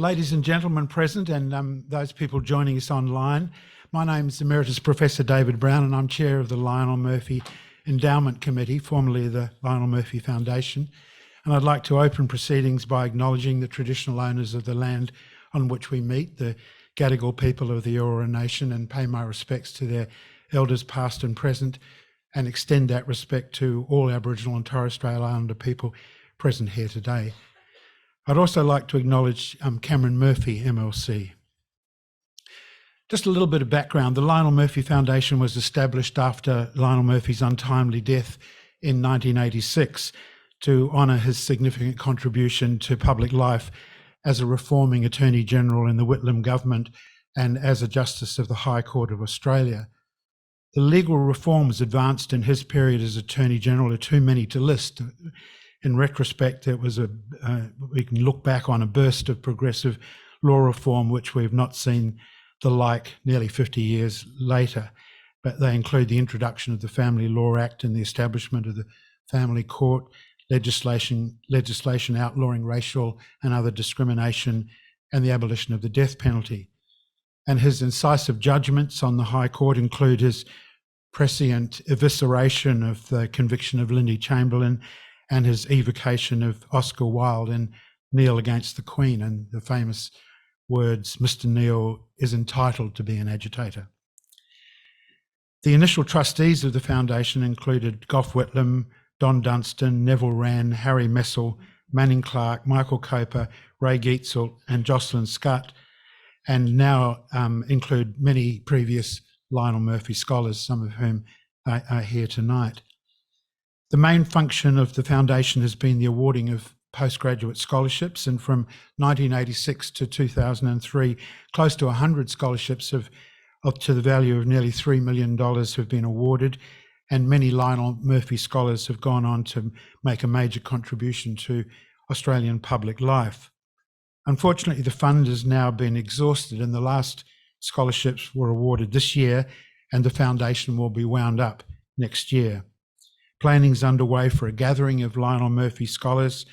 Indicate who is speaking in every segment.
Speaker 1: ladies and gentlemen present and those people joining us online. My name is Emeritus Professor David Brown and I'm Chair of the Lionel Murphy Endowment Committee, formerly the Lionel Murphy Foundation. And I'd like to open proceedings by acknowledging the traditional owners of the land on which we meet, the Gadigal people of the Eora Nation, and pay my respects to their elders past and present, and extend that respect to all Aboriginal and Torres Strait Islander people present here today. I'd also like to acknowledge Cameron Murphy, MLC. Just a little bit of background. The Lionel Murphy Foundation was established after Lionel Murphy's untimely death in 1986 to honour his significant contribution to public life as a reforming Attorney-General in the Whitlam government and as a Justice of the High Court of Australia. The legal reforms advanced in his period as Attorney-General are too many to list. In retrospect, it was we can look back on a burst of progressive law reform which we've not seen the like nearly 50 years later. But they include the introduction of the Family Law Act and the establishment of the Family Court, legislation outlawing racial and other discrimination, and the abolition of the death penalty. And his incisive judgments on the High Court include his prescient evisceration of the conviction of Lindy Chamberlain and his evocation of Oscar Wilde in Neil Against the Queen, and the famous words, "Mr. Neil is entitled to be an agitator." The initial trustees of the foundation included Gough Whitlam, Don Dunstan, Neville Wran, Harry Messel, Manning Clark, Michael Coper, Ray Geetzel and Jocelyn Scutt, and now include many previous Lionel Murphy scholars, some of whom are here tonight. The main function of the foundation has been the awarding of postgraduate scholarships, and from 1986 to 2003, close to 100 scholarships to the value of nearly $3 million have been awarded, and many Lionel Murphy scholars have gone on to make a major contribution to Australian public life. Unfortunately, the fund has now been exhausted and the last scholarships were awarded this year, and the foundation will be wound up next year. Planning is underway for a gathering of Lionel Murphy scholars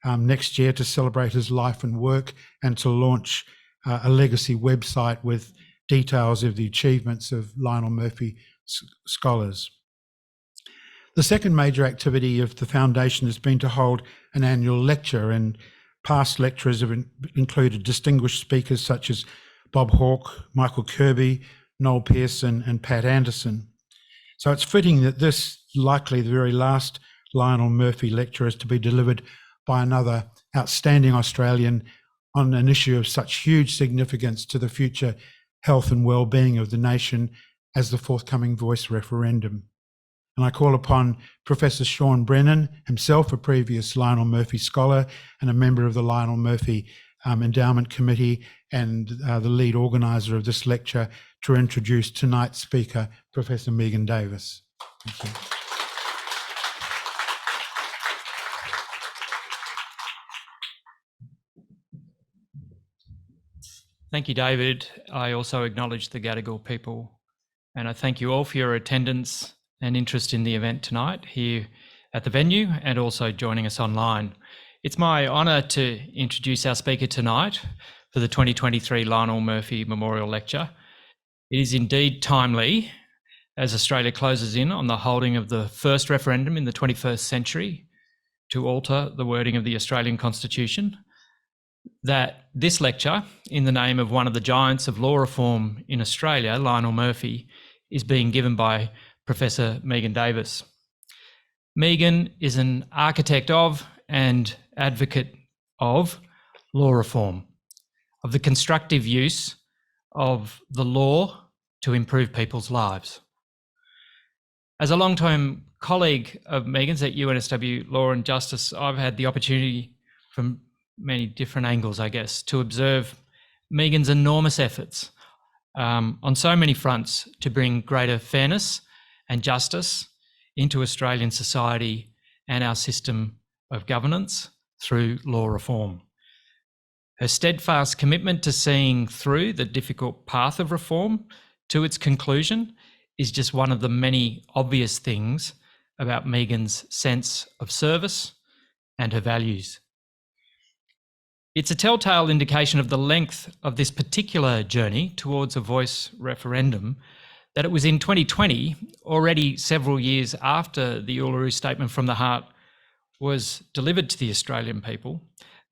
Speaker 1: next year to celebrate his life and work and to launch a legacy website with details of the achievements of Lionel Murphy scholars. The second major activity of the foundation has been to hold an annual lecture, and past lecturers have included distinguished speakers such as Bob Hawke, Michael Kirby, Noel Pearson and Pat Anderson. So it's fitting that this, likely the very last Lionel Murphy lecture, is to be delivered by another outstanding Australian on an issue of such huge significance to the future health and well-being of the nation as the forthcoming Voice referendum. And I call upon Professor Sean Brennan, himself a previous Lionel Murphy scholar and a member of the Lionel Murphy Endowment Committee and the lead organiser of this lecture, to introduce tonight's speaker, Professor Megan Davis. Thank you.
Speaker 2: Thank you, David. I also acknowledge the Gadigal people, and I thank you all for your attendance and interest in the event tonight here at the venue and also joining us online. It's my honour to introduce our speaker tonight for the 2023 Lionel Murphy Memorial Lecture. It is indeed timely as Australia closes in on the holding of the first referendum in the 21st century to alter the wording of the Australian Constitution, that this lecture, in the name of one of the giants of law reform in Australia, Lionel Murphy, is being given by Professor Megan Davis. Megan is an architect of and advocate of law reform, of the constructive use of the law to improve people's lives. As a long-term colleague of Megan's at UNSW Law and Justice, I've had the opportunity from many different angles, I guess, to observe Megan's enormous efforts on so many fronts to bring greater fairness and justice into Australian society and our system of governance through law reform. Her steadfast commitment to seeing through the difficult path of reform to its conclusion is just one of the many obvious things about Megan's sense of service and her values. It's a telltale indication of the length of this particular journey towards a voice referendum that it was in 2020, already several years after the Uluru Statement from the Heart was delivered to the Australian people,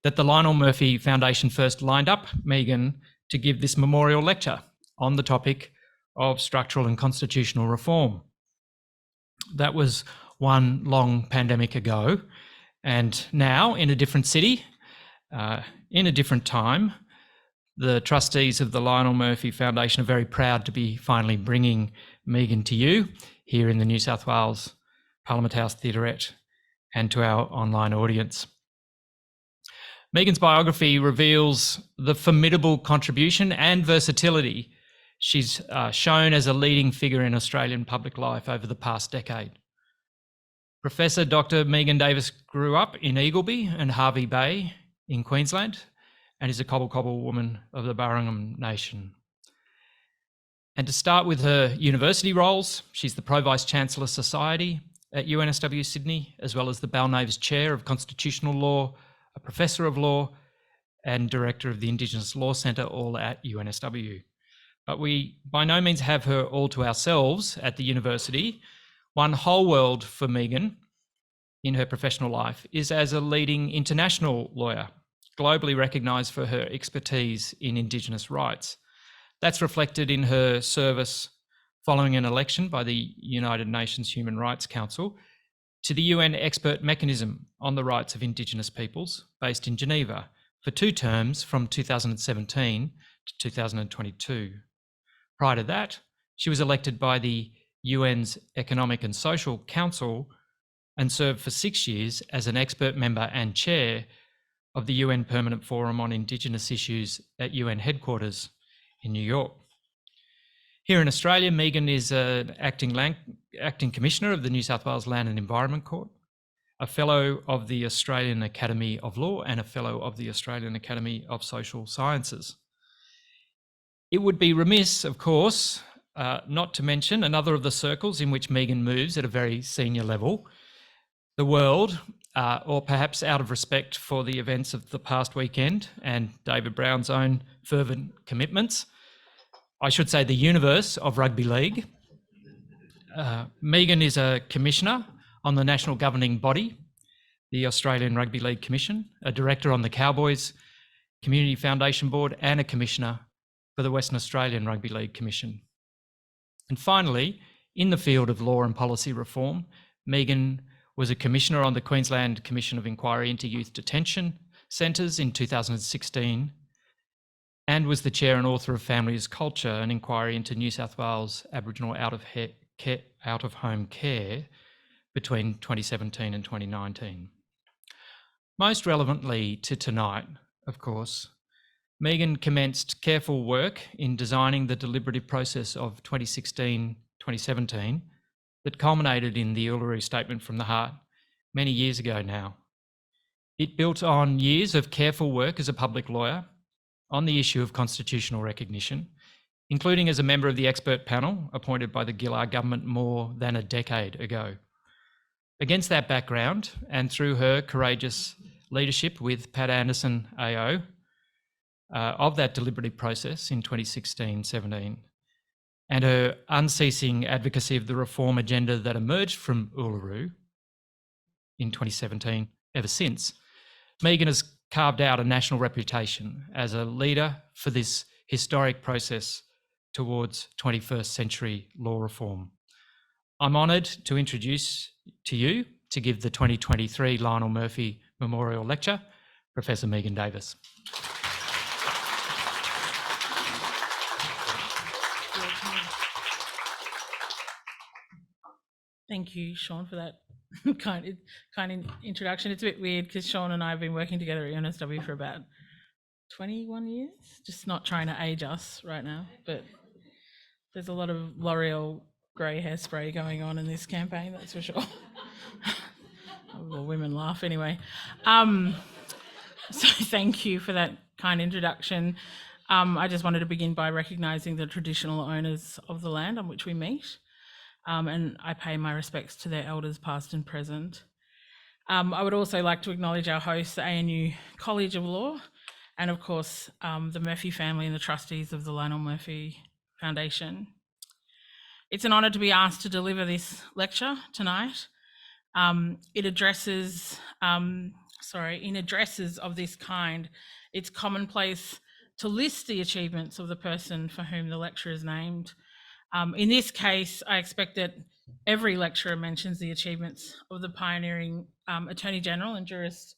Speaker 2: that the Lionel Murphy Foundation first lined up Megan to give this memorial lecture on the topic of structural and constitutional reform. That was one long pandemic ago, and now in a different city, in a different time, the trustees of the Lionel Murphy Foundation are very proud to be finally bringing Megan to you here in the New South Wales Parliament House Theaterette and to our online audience. Megan's biography reveals the formidable contribution and versatility she's shown as a leading figure in Australian public life over the past decade. Professor Dr. Megan Davis grew up in Eagleby and Hervey Bay in Queensland and is a Cobble Cobble woman of the Barringham Nation. And to start with her university roles, she's the Pro-Vice-Chancellor Society at UNSW Sydney, as well as the Balnaves Chair of Constitutional Law, a Professor of Law, and Director of the Indigenous Law Centre, all at UNSW. But we by no means have her all to ourselves at the university. One whole world for Megan in her professional life is as a leading international lawyer, globally recognised for her expertise in Indigenous rights. That's reflected in her service following an election by the United Nations Human Rights Council to the UN Expert Mechanism on the Rights of Indigenous Peoples, based in Geneva, for 2 terms from 2017 to 2022. Prior to that, she was elected by the UN's Economic and Social Council and served for 6 years as an expert member and chair of the UN Permanent Forum on Indigenous Issues at UN headquarters in New York. Here in Australia, Megan is an acting commissioner of the New South Wales Land and Environment Court, a fellow of the Australian Academy of Law and a fellow of the Australian Academy of Social Sciences. It would be remiss, of course, not to mention another of the circles in which Megan moves at a very senior level, the world, or perhaps out of respect for the events of the past weekend and David Brown's own fervent commitments, I should say the universe of rugby league. Megan is a commissioner on the national governing body, the Australian Rugby League Commission, a director on the Cowboys Community Foundation Board, and a commissioner for the Western Australian Rugby League Commission. And finally, in the field of law and policy reform, Megan was a commissioner on the Queensland Commission of Inquiry into Youth Detention Centres in 2016, and was the chair and author of Families Culture, an inquiry into New South Wales Aboriginal out-of-home care between 2017 and 2019. Most relevantly to tonight, of course, Megan commenced careful work in designing the deliberative process of 2016-2017 that culminated in the Uluru Statement from the Heart many years ago now. It built on years of careful work as a public lawyer on the issue of constitutional recognition, including as a member of the expert panel appointed by the Gillard government more than a decade ago. Against that background, and through her courageous leadership with Pat Anderson AO of that deliberative process in 2016-17, and her unceasing advocacy of the reform agenda that emerged from Uluru in 2017 ever since, Megan has carved out a national reputation as a leader for this historic process towards 21st century law reform. I'm honoured to introduce to you, to give the 2023 Lionel Murphy Memorial Lecture, Professor Megan Davis.
Speaker 3: Thank you, Sean, for that kind introduction. It's a bit weird because Sean and I have been working together at UNSW for about 21 years, just not trying to age us right now, but there's a lot of L'Oreal grey hairspray going on in this campaign, that's for sure. Well, women laugh anyway. So thank you for that kind introduction. I just wanted to begin by recognising the traditional owners of the land on which we meet. And I pay my respects to their elders past and present. I would also like to acknowledge our host, the ANU College of Law, and of course, the Murphy family and the trustees of the Lionel Murphy Foundation. It's an honour to be asked to deliver this lecture tonight. In addresses of this kind, it's commonplace to list the achievements of the person for whom the lecture is named. In this case, I expect that every lecturer mentions the achievements of the pioneering Attorney-General and jurist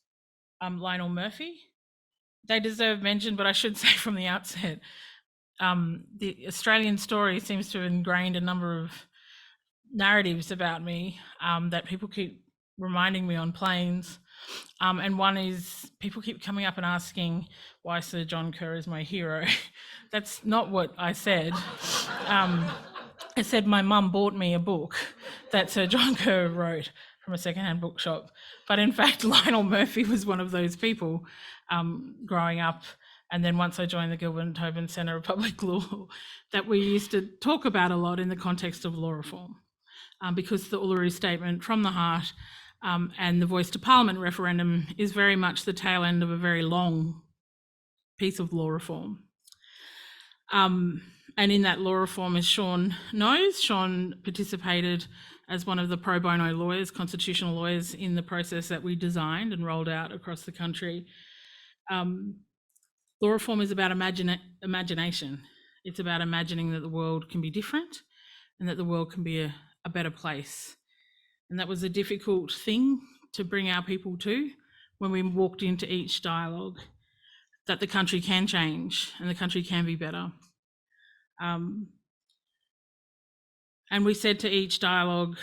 Speaker 3: Lionel Murphy. They deserve mention, but I should say from the outset, the Australian story seems to have ingrained a number of narratives about me that people keep reminding me on planes. And one is people keep coming up and asking why Sir John Kerr is my hero. That's not what I said. I said my mum bought me a book that Sir John Kerr wrote from a secondhand bookshop. But in fact, Lionel Murphy was one of those people growing up. And then once I joined the Gilbert and Tobin Centre of Public Law, that we used to talk about a lot in the context of law reform. Because the Uluru Statement from the Heart and the Voice to Parliament referendum is very much the tail end of a very long piece of law reform. And in that law reform, as Sean knows, Sean participated as one of the pro bono lawyers, constitutional lawyers, in the process that we designed and rolled out across the country. Law reform is about imagination. It's about imagining that the world can be different and that the world can be a better place. And that was a difficult thing to bring our people to when we walked into each dialogue, that the country can change and the country can be better. And we said to each dialogue,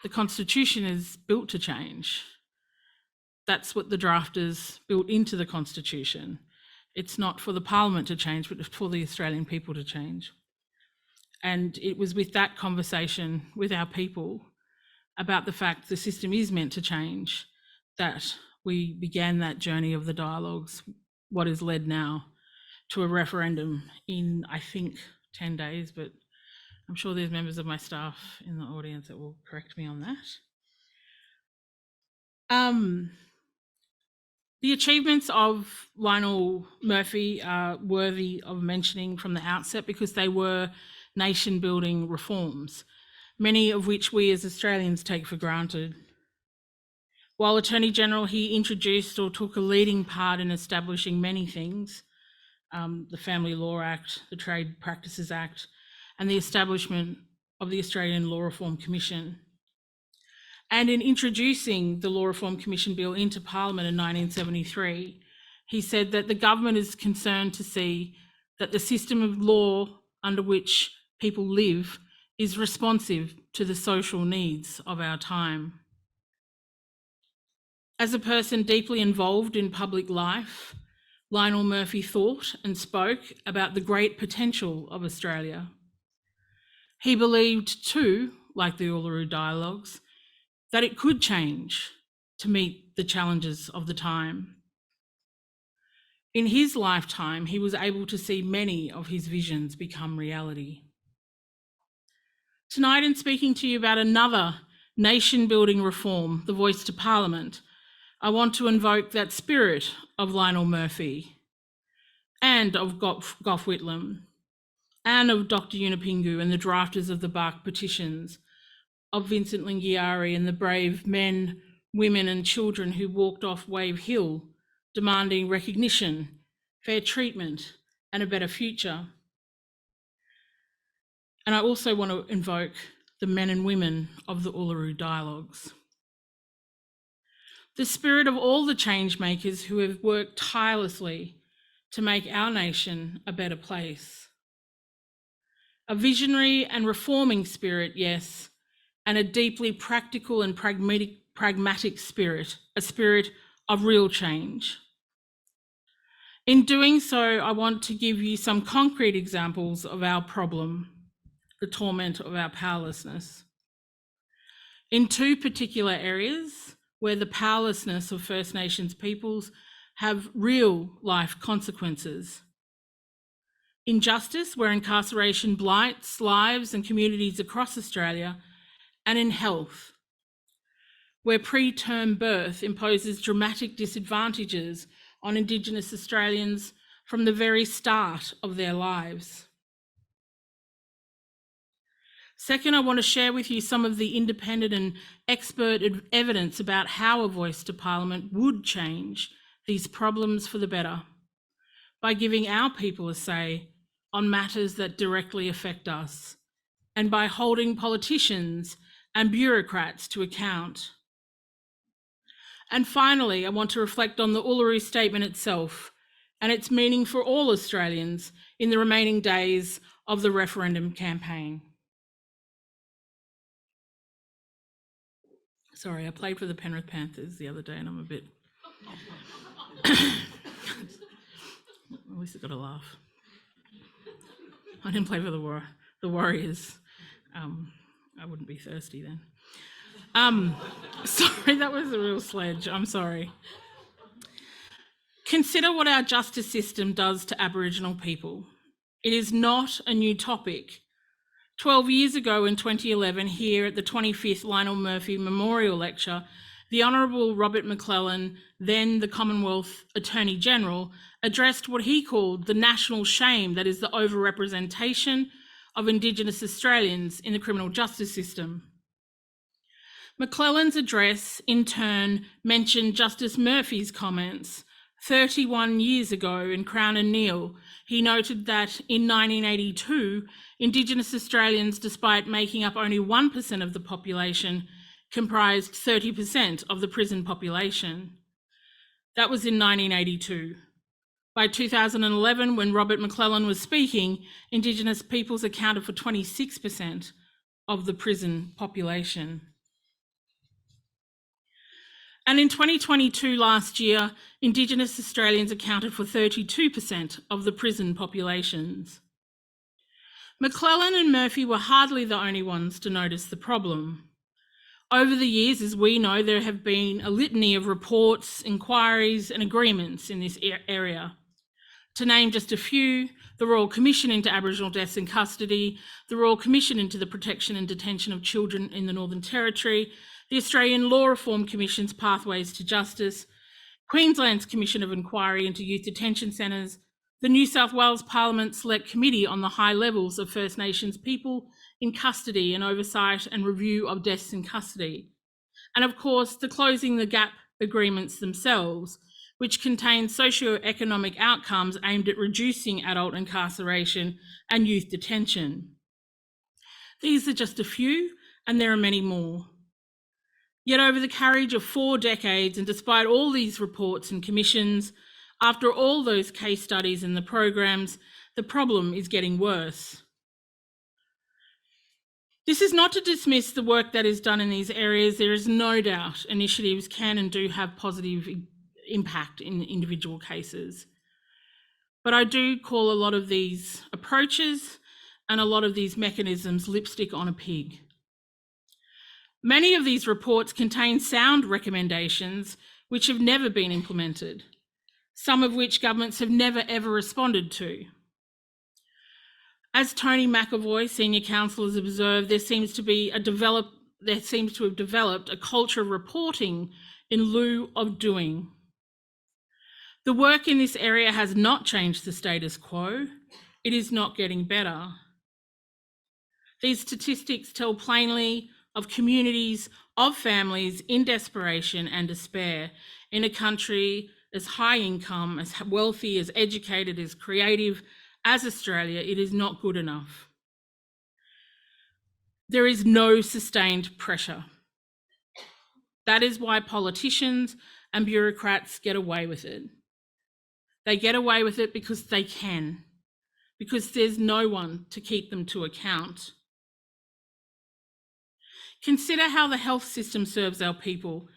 Speaker 3: the Constitution is built to change. That's what the drafters built into the Constitution. It's not for the Parliament to change, but for the Australian people to change. And it was with that conversation with our people about the fact the system is meant to change that we began that journey of the dialogues, what is led now to a referendum in, I think, 10 days, but I'm sure there's members of my staff in the audience that will correct me on that. The achievements of Lionel Murphy are worthy of mentioning from the outset because they were nation-building reforms, many of which we as Australians take for granted. While Attorney-General, he introduced or took a leading part in establishing many things, the Family Law Act, the Trade Practices Act, and the establishment of the Australian Law Reform Commission. And in introducing the Law Reform Commission Bill into Parliament in 1973, he said that the government is concerned to see that the system of law under which people live is responsive to the social needs of our time. As a person deeply involved in public life, Lionel Murphy thought and spoke about the great potential of Australia. He believed too, like the Uluru Dialogues, that it could change to meet the challenges of the time. In his lifetime, he was able to see many of his visions become reality. Tonight, in speaking to you about another nation-building reform, the Voice to Parliament, I want to invoke that spirit of Lionel Murphy and of Gough Whitlam and of Dr. Yunupingu and the drafters of the Bark petitions, of Vincent Lingiari and the brave men, women and children who walked off Wave Hill demanding recognition, fair treatment and a better future. And I also want to invoke the men and women of the Uluru Dialogues. The spirit of all the change makers who have worked tirelessly to make our nation a better place. A visionary and reforming spirit, yes, and a deeply practical and pragmatic spirit, a spirit of real change. In doing so, I want to give you some concrete examples of our problem, the torment of our powerlessness. In two particular areas where the powerlessness of First Nations peoples have real life consequences. In justice, where incarceration blights lives and communities across Australia, and in health, where preterm birth imposes dramatic disadvantages on Indigenous Australians from the very start of their lives. Second, I want to share with you some of the independent and expert evidence about how a voice to Parliament would change these problems for the better by giving our people a say on matters that directly affect us and by holding politicians and bureaucrats to account. And finally, I want to reflect on the Uluru Statement itself and its meaning for all Australians in the remaining days of the referendum campaign. Sorry, I played for the Penrith Panthers the other day and I'm a bit... At least I got a laugh. I didn't play for the Warriors. I wouldn't be thirsty then. Sorry, that was a real sledge. I'm sorry. Consider what our justice system does to Aboriginal people. It is not a new topic. 12 years ago in 2011, here at the 25th Lionel Murphy Memorial Lecture, the Honourable Robert McClellan, then the Commonwealth Attorney-General, addressed what he called the national shame that is the overrepresentation of Indigenous Australians in the criminal justice system. McClellan's address, in turn, mentioned Justice Murphy's comments. 31 years ago in Crown and Neil, he noted that in 1982, Indigenous Australians, despite making up only 1% of the population, comprised 30% of the prison population. That was in 1982. By 2011, when Robert McClellan was speaking, Indigenous peoples accounted for 26% of the prison population. And in 2022, last year, Indigenous Australians accounted for 32% of the prison populations. McClellan and Murphy were hardly the only ones to notice the problem. Over the years, as we know, there have been a litany of reports, inquiries, and agreements in this area. To name just a few, the Royal Commission into Aboriginal Deaths in Custody, the Royal Commission into the Protection and Detention of Children in the Northern Territory, the Australian Law Reform Commission's Pathways to Justice, Queensland's Commission of Inquiry into Youth Detention Centres, the New South Wales Parliament Select Committee on the High Levels of First Nations People in Custody and Oversight and Review of Deaths in Custody, and of course the Closing the Gap agreements themselves, which contain socio-economic outcomes aimed at reducing adult incarceration and youth detention. These are just a few, and there are many more. Yet over the carriage of 4 decades, and despite all these reports and commissions, after all those case studies and the programs, the problem is getting worse. This is not to dismiss the work that is done in these areas. There is no doubt initiatives can and do have positive impact in individual cases. But I do call a lot of these approaches and a lot of these mechanisms lipstick on a pig. Many of these reports contain sound recommendations which have never been implemented, some of which governments have never ever responded to. As Tony McAvoy, Senior Counsel, has observed, there seems to have developed a culture of reporting in lieu of doing. The work in this area has not changed the status quo. It is not getting better. These statistics tell plainly of communities, of families in desperation and despair in a country as high income, as wealthy, as educated, as creative as Australia. It is not good enough. There is no sustained pressure. That is why politicians and bureaucrats get away with it. They get away with it because they can, because there's no one to keep them to account. Consider how the health system serves our people,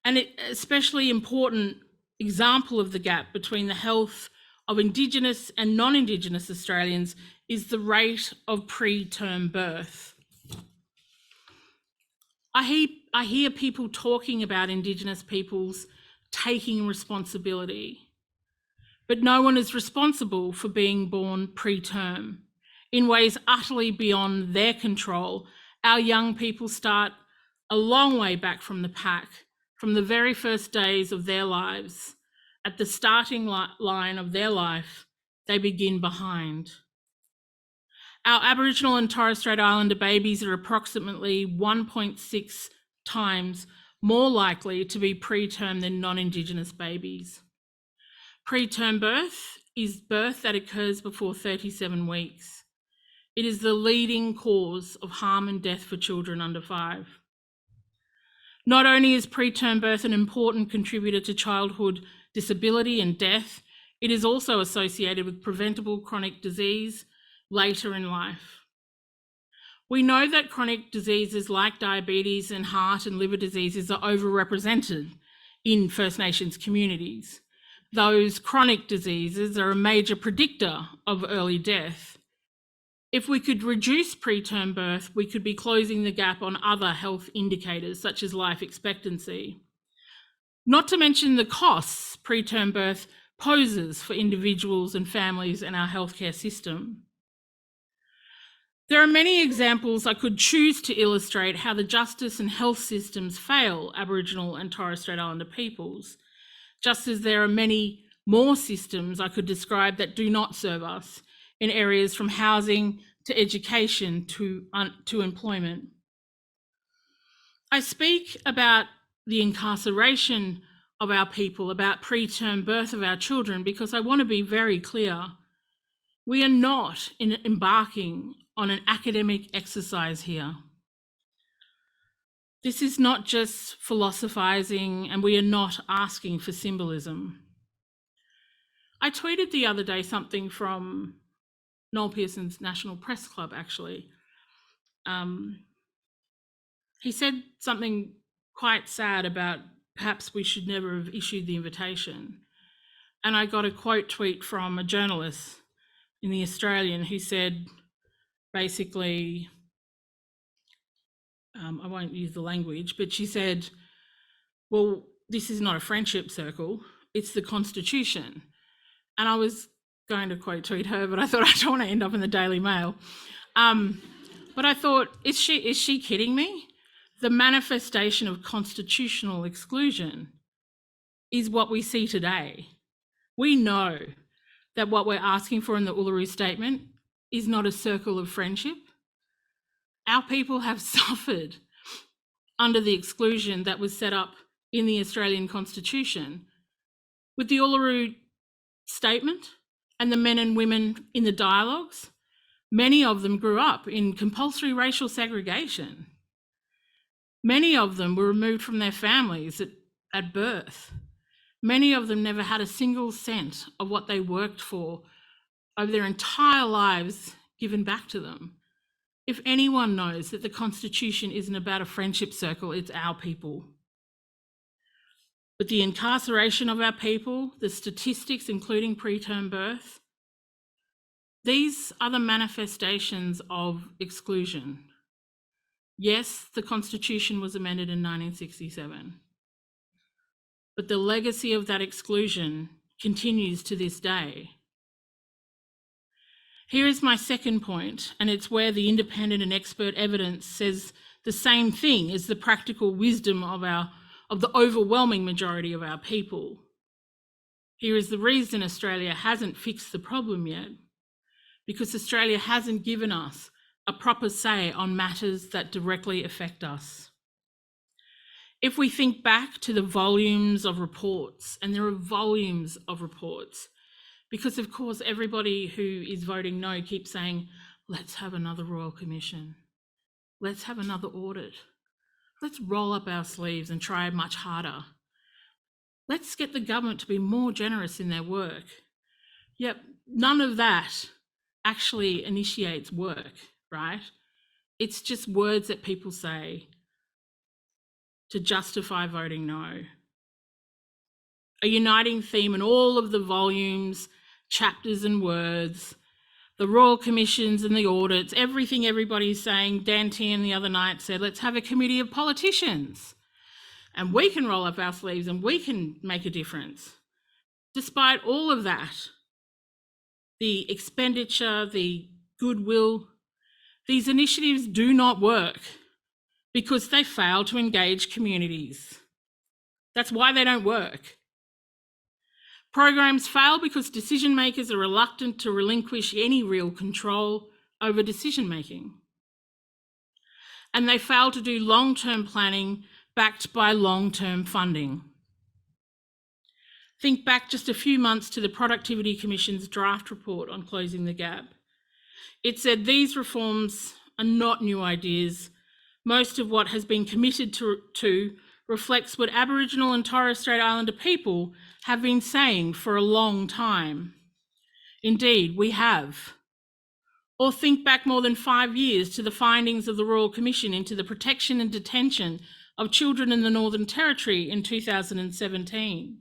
Speaker 3: and an especially important example of the gap between the health of Indigenous and non-Indigenous Australians is the rate of preterm birth. I hear people talking about Indigenous peoples taking responsibility, but no one is responsible for being born preterm. In ways utterly beyond their control, our young people start a long way back from the pack, from the very first days of their lives, at the starting line of their life, they begin behind. Our Aboriginal and Torres Strait Islander babies are approximately 1.6 times more likely to be preterm than non-Indigenous babies. Preterm birth is birth that occurs before 37 weeks. It is the leading cause of harm and death for children under 5. Not only is preterm birth an important contributor to childhood disability and death, it is also associated with preventable chronic disease later in life. We know that chronic diseases like diabetes and heart and liver diseases are overrepresented in First Nations communities. Those chronic diseases are a major predictor of early death. If we could reduce preterm birth, we could be closing the gap on other health indicators such as life expectancy. Not to mention the costs preterm birth poses for individuals and families in our healthcare system. There are many examples I could choose to illustrate how the justice and health systems fail Aboriginal and Torres Strait Islander peoples, just as there are many more systems I could describe that do not serve us in areas from housing to education to employment. I speak about the incarceration of our people, about preterm birth of our children, because I want to be very clear. We are not embarking on an academic exercise here. This is not just philosophizing, and we are not asking for symbolism. I tweeted the other day something from Noel Pearson's National Press Club, actually. He said something quite sad about perhaps we should never have issued the invitation. And I got a quote tweet from a journalist in The Australian who said, basically, I won't use the language, but she said, well, this is not a friendship circle, it's the Constitution. And I was going to quote tweet her, but I thought I don't want to end up in the Daily Mail. But I thought, is she kidding me? The manifestation of constitutional exclusion is what we see today. We know that what we're asking for in the Uluru Statement is not a circle of friendship. Our people have suffered under the exclusion that was set up in the Australian Constitution. With the Uluru Statement and the men and women in the dialogues, many of them grew up in compulsory racial segregation. Many of them were removed from their families at birth. Many of them never had a single cent of what they worked for over their entire lives given back to them. If anyone knows that the Constitution isn't about a friendship circle, it's our people. But the incarceration of our people, the statistics, including preterm birth, these are the manifestations of exclusion. Yes, the Constitution was amended in 1967, but the legacy of that exclusion continues to this day. Here is my second point, and it's where the independent and expert evidence says the same thing as the practical wisdom of the overwhelming majority of our people. Here is the reason Australia hasn't fixed the problem yet, because Australia hasn't given us a proper say on matters that directly affect us. If we think back to the volumes of reports, and there are volumes of reports, because of course everybody who is voting no keeps saying, let's have another Royal Commission, let's have another audit, let's roll up our sleeves and try much harder. Let's get the government to be more generous in their work. Yep, none of that actually initiates work, right? It's just words that people say to justify voting no. A uniting theme in all of the volumes, chapters and words, the Royal Commissions and the audits, everything everybody's saying. Dan Tian the other night said, let's have a committee of politicians and we can roll up our sleeves and we can make a difference. Despite all of that, the expenditure, the goodwill, these initiatives do not work because they fail to engage communities. That's why they don't work. Programs fail because decision makers are reluctant to relinquish any real control over decision making. And they fail to do long-term planning backed by long-term funding. Think back just a few months to the Productivity Commission's draft report on closing the gap. It said these reforms are not new ideas. Most of what has been committed to reflects what Aboriginal and Torres Strait Islander people have been saying for a long time. Indeed, we have. Or think back more than 5 years to the findings of the Royal Commission into the protection and detention of children in the Northern Territory in 2017.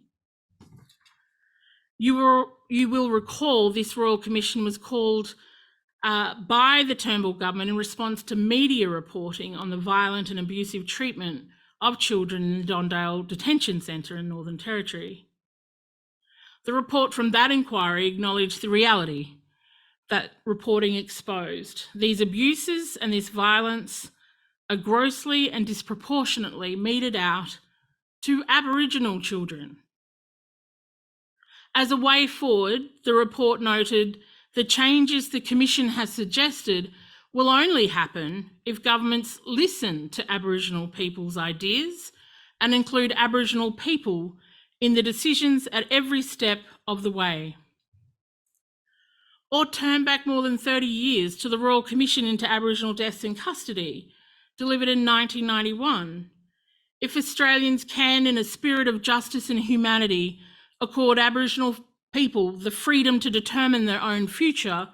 Speaker 3: You will recall this Royal Commission was called by the Turnbull government in response to media reporting on the violent and abusive treatment of children in the Dondale Detention Centre in Northern Territory. The report from that inquiry acknowledged the reality that reporting exposed. These abuses and this violence are grossly and disproportionately meted out to Aboriginal children. As a way forward, the report noted the changes the Commission has suggested will only happen if governments listen to Aboriginal people's ideas and include Aboriginal people in the decisions at every step of the way. Or turn back more than 30 years to the Royal Commission into Aboriginal Deaths in Custody, delivered in 1991. If Australians can, in a spirit of justice and humanity, accord Aboriginal people the freedom to determine their own future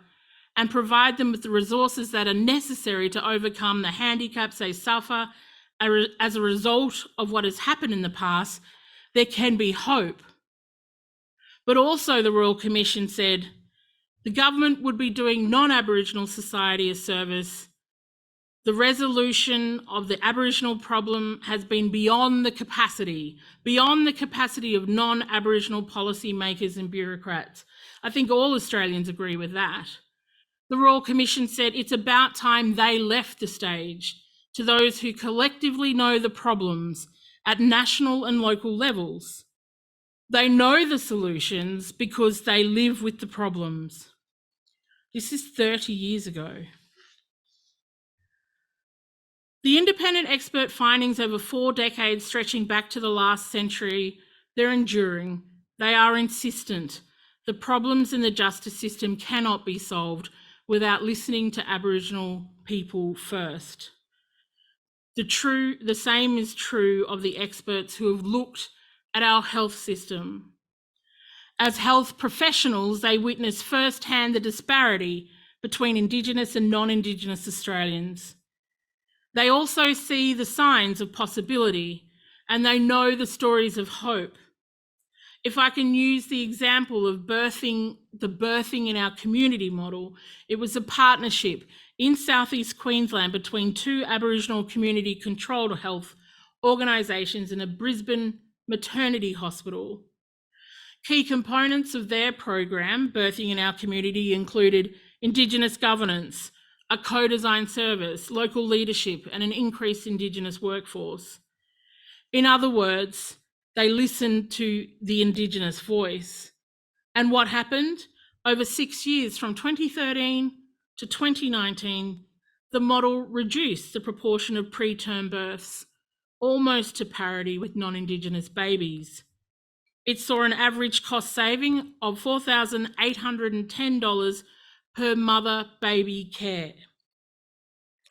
Speaker 3: and provide them with the resources that are necessary to overcome the handicaps they suffer as a result of what has happened in the past, there can be hope. But also the Royal Commission said the government would be doing non-Aboriginal society a service. The resolution of the Aboriginal problem has been beyond the capacity of non-Aboriginal policymakers and bureaucrats. I think all Australians agree with that. The Royal Commission said it's about time they left the stage to those who collectively know the problems at national and local levels. They know the solutions because they live with the problems. This is 30 years ago. The independent expert findings over 4 decades stretching back to the last century, they're enduring, they are insistent. The problems in the justice system cannot be solved without listening to Aboriginal people first. The same is true of the experts who have looked at our health system. As health professionals, they witness firsthand the disparity between Indigenous and non-Indigenous Australians. They also see the signs of possibility and they know the stories of hope. If I can use the example of birthing in our community model, it was a partnership in Southeast Queensland between 2 Aboriginal community-controlled health organisations and a Brisbane maternity hospital. Key components of their program, Birthing in Our Community, included Indigenous governance, a co-design service, local leadership, and an increased Indigenous workforce. In other words, they listened to the Indigenous voice. And what happened? Over 6 years, from 2013 to 2019, the model reduced the proportion of preterm births almost to parity with non-Indigenous babies. It saw an average cost saving of $4,810 per mother-baby care.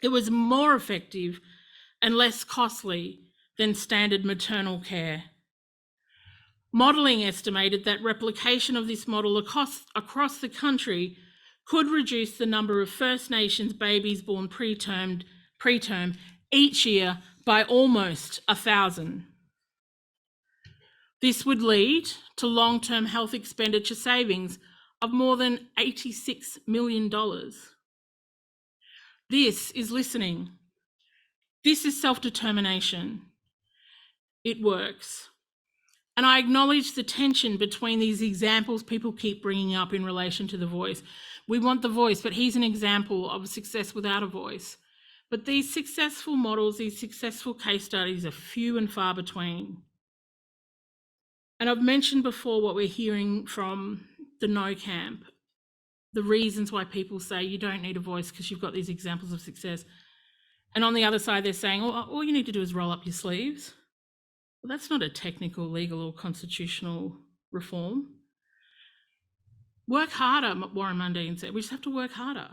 Speaker 3: It was more effective and less costly than standard maternal care. Modelling estimated that replication of this model across the country could reduce the number of First Nations babies born preterm each year by almost 1,000. This would lead to long-term health expenditure savings of more than $86 million. This is listening. This is self-determination. It works. And I acknowledge the tension between these examples people keep bringing up in relation to the voice. We want the voice, but he's an example of success without a voice. But these successful models, these successful case studies are few and far between. And I've mentioned before what we're hearing from the no camp, the reasons why people say you don't need a voice because you've got these examples of success. And on the other side, they're saying, oh, all you need to do is roll up your sleeves. Well, that's not a technical, legal or constitutional reform. Work harder, Warren Mundine said. We just have to work harder.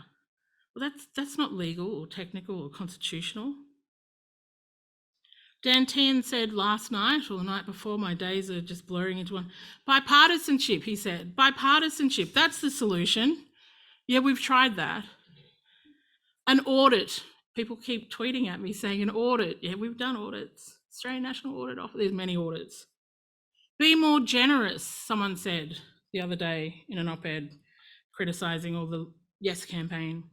Speaker 3: Well, that's not legal or technical or constitutional. Dan Tehan said last night or the night before, my days are just blurring into one. Bipartisanship, he said. Bipartisanship, that's the solution. Yeah, we've tried that. An audit. People keep tweeting at me saying an audit. Yeah, we've done audits. Australian National Audit Office, there's many audits. Be more generous, someone said the other day in an op-ed criticising all the Yes campaign.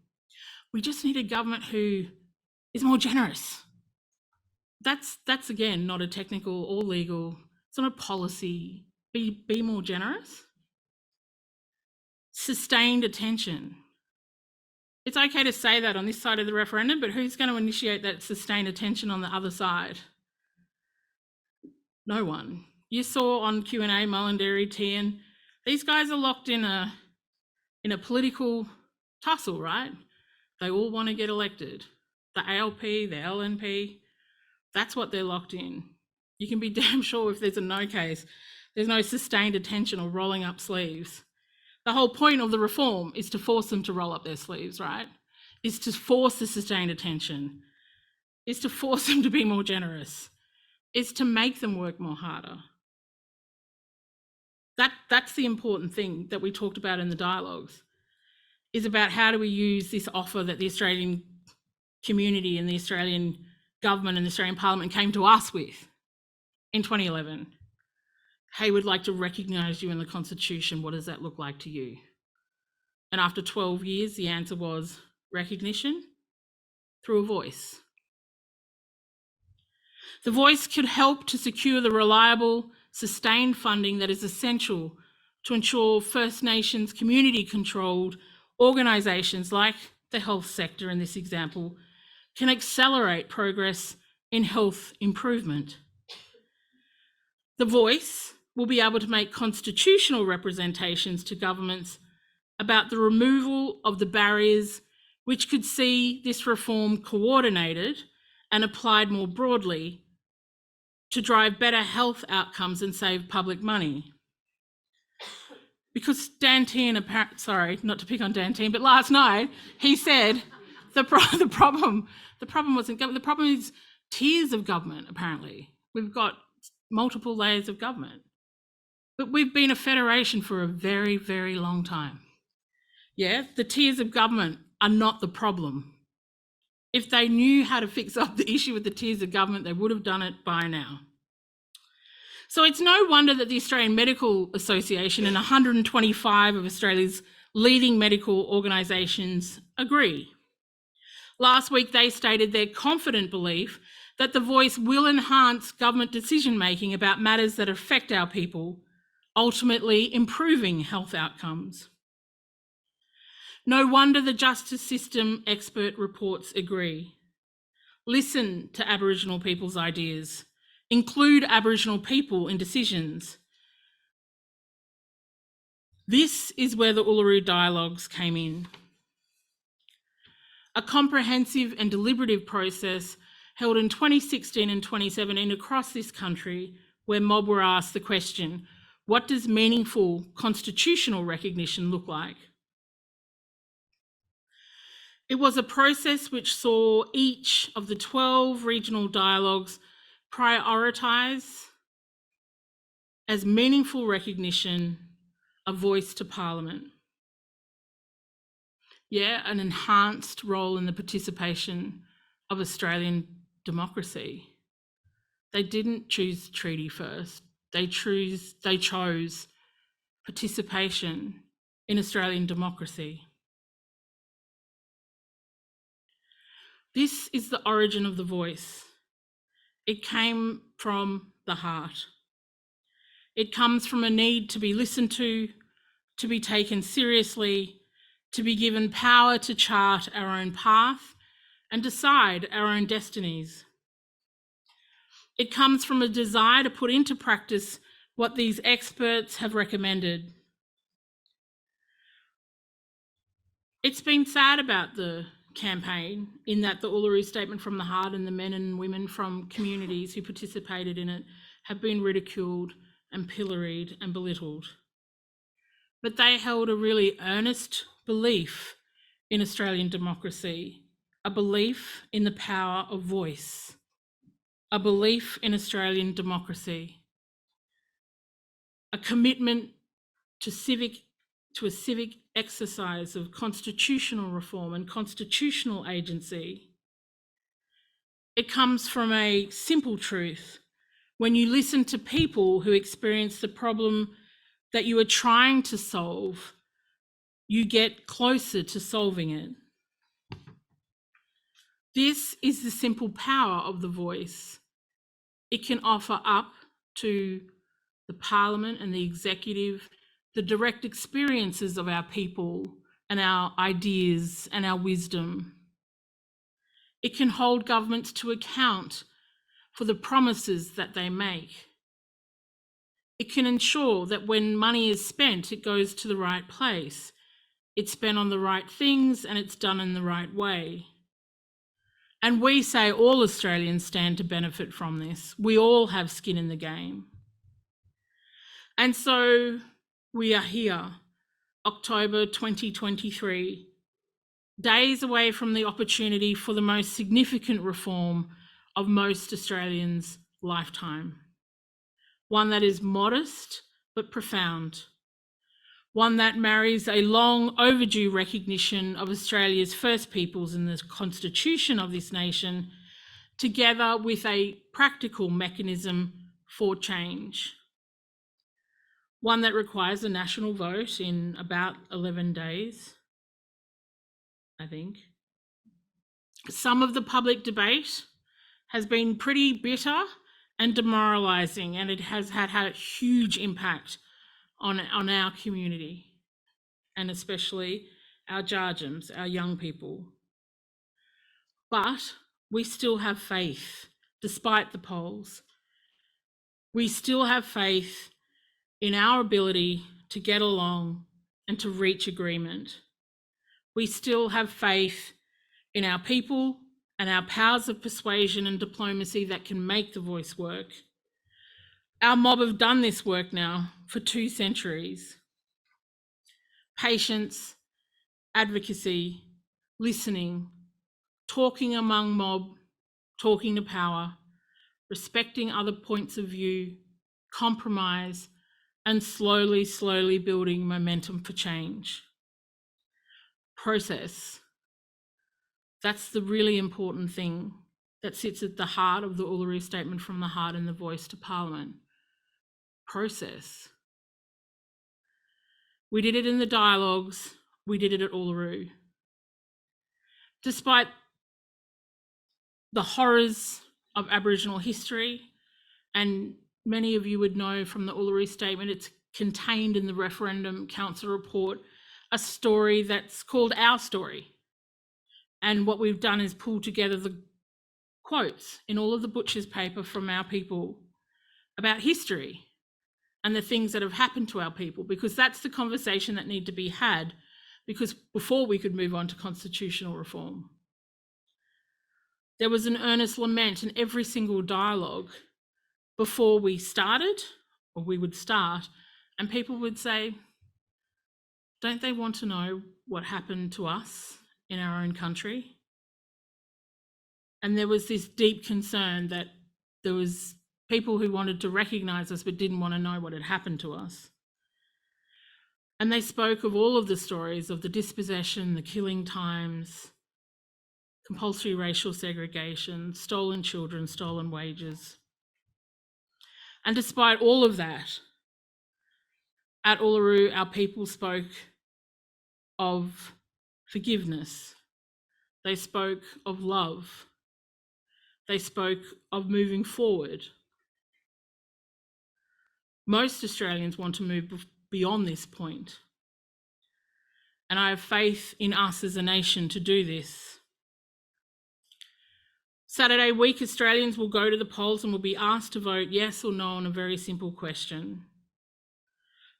Speaker 3: We just need a government who is more generous. That's again, not a technical or legal, it's not a policy. Be more generous. Sustained attention. It's okay to say that on this side of the referendum, but who's going to initiate that sustained attention on the other side? No one. You saw on Q&A, Mullenderry, Tehan, these guys are locked in a political tussle, right? They all want to get elected. The ALP, the LNP, that's what they're locked in. You can be damn sure if there's a no case, there's no sustained attention or rolling up sleeves. The whole point of the reform is to force them to roll up their sleeves, right? Is to force the sustained attention, is to force them to be more generous, is to make them work more harder. That's the important thing that we talked about in the dialogues, is about how do we use this offer that the Australian community and the Australian government and the Australian Parliament came to us with in 2011. Hey, we'd like to recognise you in the Constitution. What does that look like to you? And after 12 years, the answer was recognition through a voice. The voice could help to secure the reliable, sustained funding that is essential to ensure First Nations community-controlled organisations like the health sector in this example can accelerate progress in health improvement. The voice will be able to make constitutional representations to governments about the removal of the barriers which could see this reform coordinated and applied more broadly to drive better health outcomes and save public money. Because Dan Tehan, sorry, not to pick on Dan Tehan, but last night he said the problem wasn't government, the problem is tiers of government, apparently. We've got multiple layers of government. But we've been a federation for a very, very long time. Yeah, the tiers of government are not the problem. If they knew how to fix up the issue with the tiers of government, they would have done it by now. So it's no wonder that the Australian Medical Association and 125 of Australia's leading medical organisations agree. Last week, they stated their confident belief that the voice will enhance government decision-making about matters that affect our people, ultimately improving health outcomes. No wonder the justice system expert reports agree. Listen to Aboriginal people's ideas. Include Aboriginal people in decisions. This is where the Uluru Dialogues came in. A comprehensive and deliberative process held in 2016 and 2017 across this country, where mob were asked the question, what does meaningful constitutional recognition look like? It was a process which saw each of the 12 regional dialogues prioritise as meaningful recognition a voice to Parliament. Yeah, an enhanced role in the participation of Australian democracy. They didn't choose treaty first. They chose participation in Australian democracy. This is the origin of the voice. It came from the heart. It comes from a need to be listened to be taken seriously, to be given power to chart our own path and decide our own destinies. It comes from a desire to put into practice what these experts have recommended. It's been sad about the campaign in that the Uluru Statement from the Heart and the men and women from communities who participated in it have been ridiculed and pilloried and belittled. But they held a really earnest belief in Australian democracy, a belief in the power of voice, a belief in Australian democracy, a commitment to a civic exercise of constitutional reform and constitutional agency. It comes from a simple truth. When you listen to people who experience the problem that you are trying to solve, you get closer to solving it. This is the simple power of the voice. It can offer up to the Parliament and the Executive the direct experiences of our people and our ideas and our wisdom. It can hold governments to account for the promises that they make. It can ensure that when money is spent, it goes to the right place. It's spent on the right things and it's done in the right way. And we say all Australians stand to benefit from this. We all have skin in the game. And so we are here, October 2023, days away from the opportunity for the most significant reform of most Australians' lifetime. One that is modest but profound. One that marries a long overdue recognition of Australia's First Peoples and the constitution of this nation, together with a practical mechanism for change. One that requires a national vote in about 11 days, I think. Some of the public debate has been pretty bitter and demoralising, and it has had a huge impact on our community, and especially our Jarjums, our young people. But we still have faith, despite the polls. We still have faith in our ability to get along and to reach agreement. We still have faith in our people and our powers of persuasion and diplomacy that can make the voice work. Our mob have done this work now for 2 centuries. Patience, advocacy, listening, talking among mob, talking to power, respecting other points of view, compromise, and slowly building momentum for change. Process. That's the really important thing that sits at the heart of the Uluru Statement from the Heart and the Voice to Parliament. Process. We did it in the dialogues, we did it at Uluru. Despite the horrors of Aboriginal history, and many of you would know from the Uluru Statement, it's contained in the Referendum Council report, a story that's called Our Story. And what we've done is pull together the quotes in all of the Butcher's paper from our people about history and the things that have happened to our people, because that's the conversation that need to be had, because before we could move on to constitutional reform. There was an earnest lament in every single dialogue before we started, or we would start, and people would say, don't they want to know what happened to us in our own country? And there was this deep concern that there was people who wanted to recognise us but didn't want to know what had happened to us. And they spoke of all of the stories of the dispossession, the killing times, compulsory racial segregation, stolen children, stolen wages. And despite all of that, at Uluru, our people spoke of forgiveness. They spoke of love. They spoke of moving forward. Most Australians want to move beyond this point. And I have faith in us as a nation to do this. Saturday week, Australians will go to the polls and will be asked to vote yes or no on a very simple question.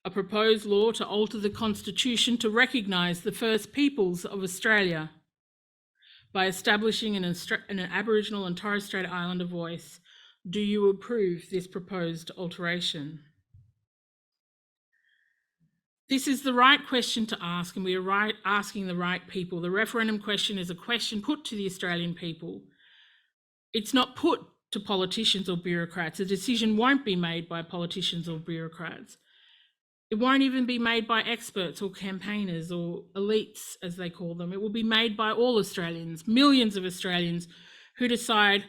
Speaker 3: A proposed law to alter the Constitution to recognise the First Peoples of Australia by establishing an Aboriginal and Torres Strait Islander voice. Do you approve this proposed alteration? This is the right question to ask, and we are asking the right people. The referendum question is a question put to the Australian people. It's not put to politicians or bureaucrats. A decision won't be made by politicians or bureaucrats. It won't even be made by experts or campaigners or elites, as they call them. It will be made by all Australians, millions of Australians who decide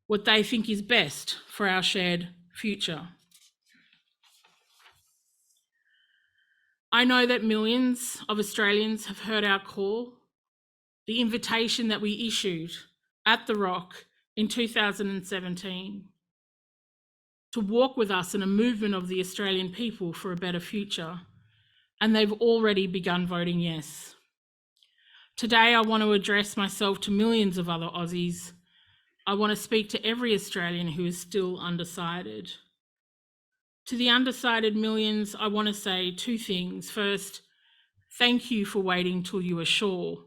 Speaker 3: what they think is best for our shared future. I know that millions of Australians have heard our call, the invitation that we issued at The Rock in 2017 to walk with us in a movement of the Australian people for a better future, and they've already begun voting yes. Today, I want to address myself to millions of other Aussies. I want to speak to every Australian who is still undecided. To the undecided millions, I want to say two things. First, thank you for waiting till you are sure.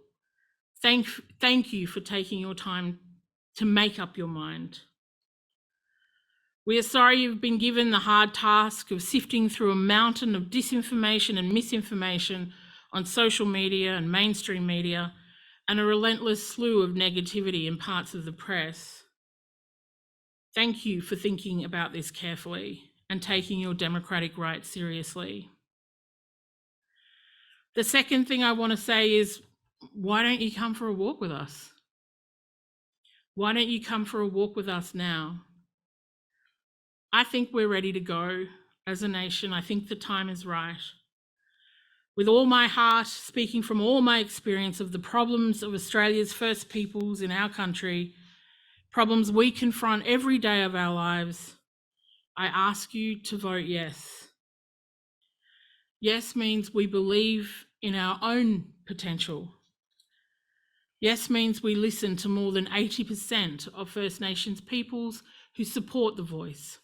Speaker 3: Thank you for taking your time to make up your mind. We are sorry you've been given the hard task of sifting through a mountain of disinformation and misinformation on social media and mainstream media, and a relentless slew of negativity in parts of the press. Thank you for thinking about this carefully and taking your democratic rights seriously. The second thing I want to say is, why don't you come for a walk with us? Why don't you come for a walk with us now? I think we're ready to go as a nation. I think the time is right. With all my heart, speaking from all my experience of the problems of Australia's First Peoples in our country, problems we confront every day of our lives, I ask you to vote yes. Yes means we believe in our own potential. Yes means we listen to more than 80% of First Nations peoples who support the voice.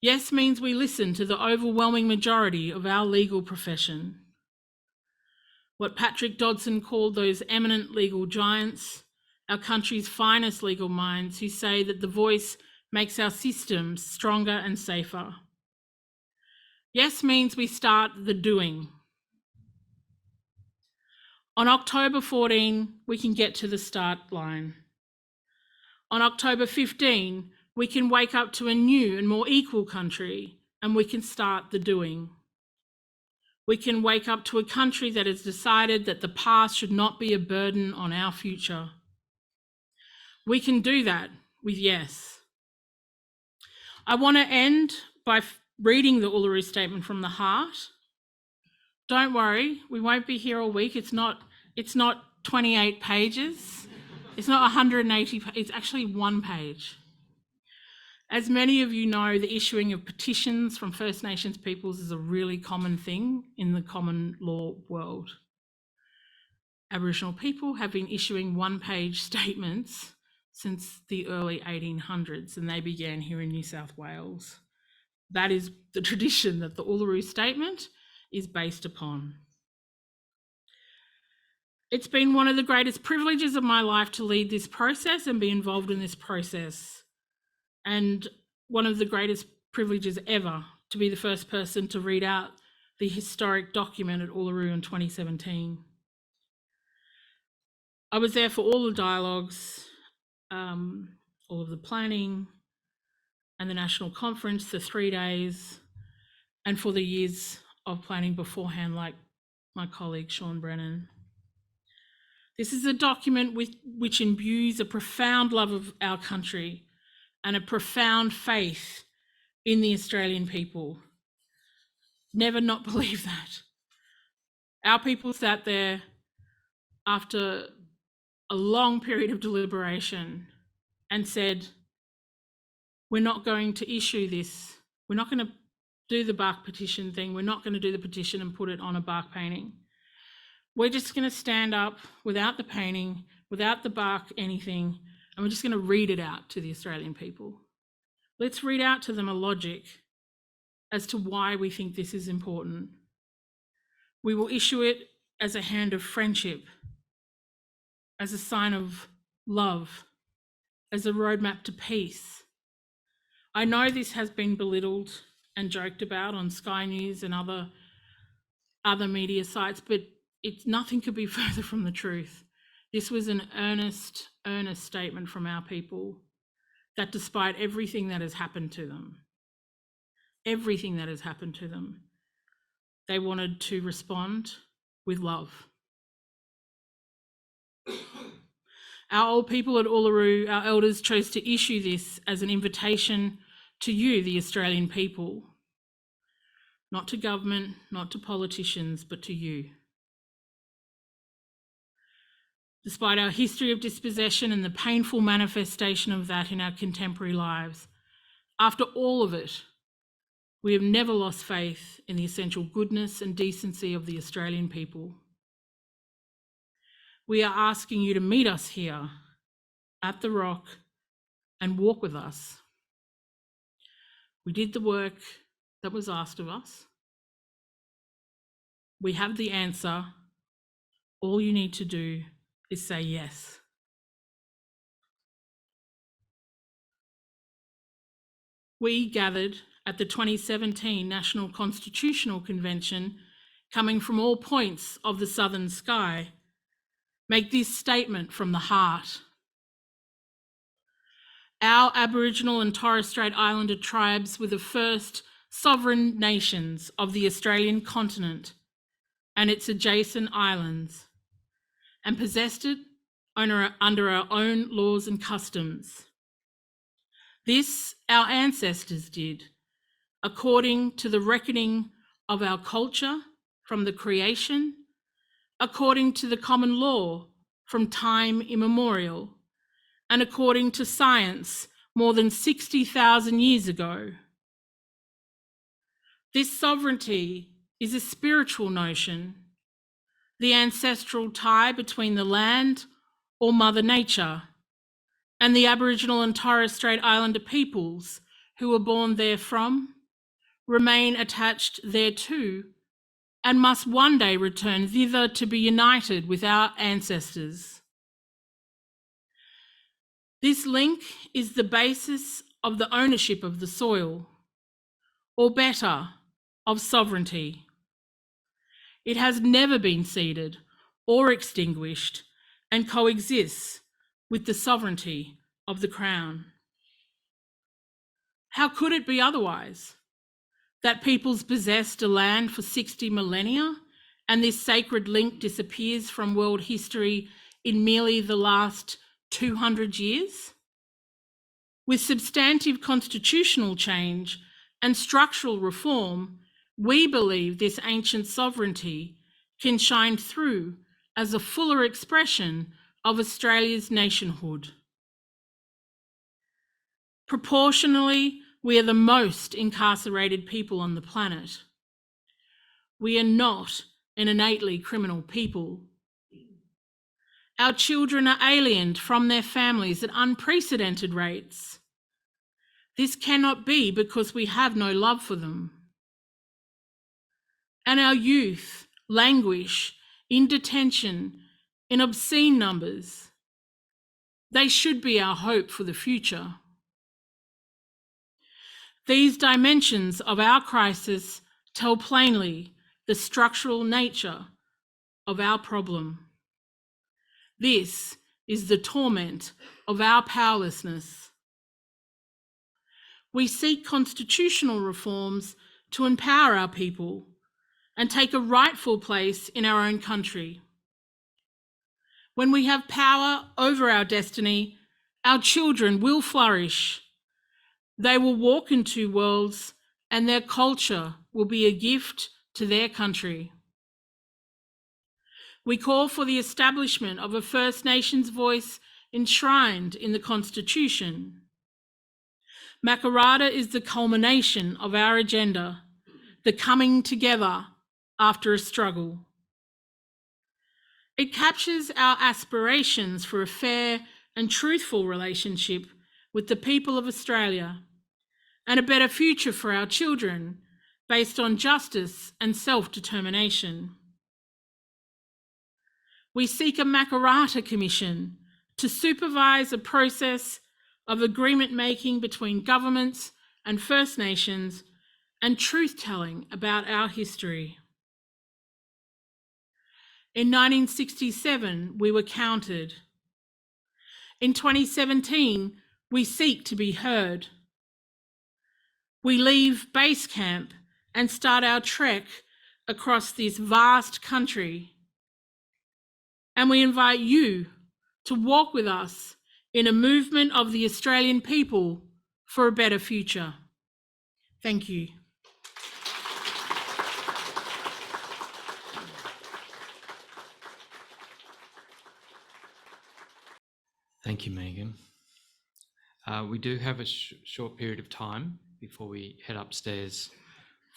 Speaker 3: Yes means we listen to the overwhelming majority of our legal profession. What Patrick Dodson called those eminent legal giants, our country's finest legal minds, who say that the voice makes our systems stronger and safer. Yes means we start the doing. On October 14, we can get to the start line. On October 15, we can wake up to a new and more equal country, and we can start the doing. We can wake up to a country that has decided that the past should not be a burden on our future. We can do that with yes. I want to end by reading the Uluru Statement from the Heart. Don't worry, we won't be here all week. It's not 28 pages. It's not 180, it's actually one page. As many of you know, the issuing of petitions from First Nations peoples is a really common thing in the common law world. Aboriginal people have been issuing one-page statements since the early 1800s, and they began here in New South Wales. That is the tradition that the Uluru Statement is based upon. It's been one of the greatest privileges of my life to lead this process and be involved in this process. And one of the greatest privileges ever to be the first person to read out the historic document at Uluru in 2017. I was there for all the dialogues, all of the planning and the national conference, the 3 days, and for the years of planning beforehand, like my colleague Sean Brennan. This is a document which imbues a profound love of our country and a profound faith in the Australian people. Never not believe that. Our people sat there after a long period of deliberation and said, we're not going to issue this. We're not going to do the bark petition thing. We're not going to do the petition and put it on a bark painting. We're just going to stand up without the painting, without the bark anything, And we're just going to read it out to the Australian people. Let's read out to them a logic as to why we think this is important. We will issue it as a hand of friendship, as a sign of love, as a roadmap to peace. I know this has been belittled and joked about on Sky News and other media sites, but nothing could be further from the truth. This was an earnest statement from our people that despite everything that has happened to them, they wanted to respond with love. Our old people at Uluru, our elders, chose to issue this as an invitation to you, the Australian people, not to government, not to politicians, but to you. Despite our history of dispossession and the painful manifestation of that in our contemporary lives, after all of it, we have never lost faith in the essential goodness and decency of the Australian people. We are asking you to meet us here at the Rock and walk with us. We did the work that was asked of us. We have the answer. All you need to do is say yes. We gathered at the 2017 National Constitutional Convention, coming from all points of the southern sky, make this statement from the heart. Our Aboriginal and Torres Strait Islander tribes were the first sovereign nations of the Australian continent and its adjacent islands, and possessed it under our own laws and customs. This our ancestors did, according to the reckoning of our culture from the creation, according to the common law from time immemorial, and according to science more than 60,000 years ago. This sovereignty is a spiritual notion, the ancestral tie between the land or Mother Nature and the Aboriginal and Torres Strait Islander peoples who were born therefrom, remain attached thereto, and must one day return thither to be united with our ancestors. This link is the basis of the ownership of the soil, or better, of sovereignty. It has never been ceded or extinguished and coexists with the sovereignty of the Crown. How could it be otherwise? That peoples possessed a land for 60 millennia and this sacred link disappears from world history in merely the last 200 years? With substantive constitutional change and structural reform, we believe this ancient sovereignty can shine through as a fuller expression of Australia's nationhood. Proportionally, we are the most incarcerated people on the planet. We are not an innately criminal people. Our children are aliened from their families at unprecedented rates. This cannot be because we have no love for them. And our youth languish in detention in obscene numbers. They should be our hope for the future. These dimensions of our crisis tell plainly the structural nature of our problem. This is the torment of our powerlessness. We seek constitutional reforms to empower our people and take a rightful place in our own country. When we have power over our destiny, our children will flourish. They will walk into worlds and their culture will be a gift to their country. We call for the establishment of a First Nations voice enshrined in the Constitution. Makarrata is the culmination of our agenda, the coming together after a struggle. It captures our aspirations for a fair, and truthful relationship with the people of Australia, and a better future for our children based on justice and self-determination. We seek a Makarrata Commission to supervise a process of agreement making between governments and First Nations and truth-telling about our history. In 1967, we were counted. In 2017, we seek to be heard. We leave base camp and start our trek across this vast country. And we invite you to walk with us in a movement of the Australian people for a better future. Thank you.
Speaker 2: Thank you, Megan. We do have a short period of time before we head upstairs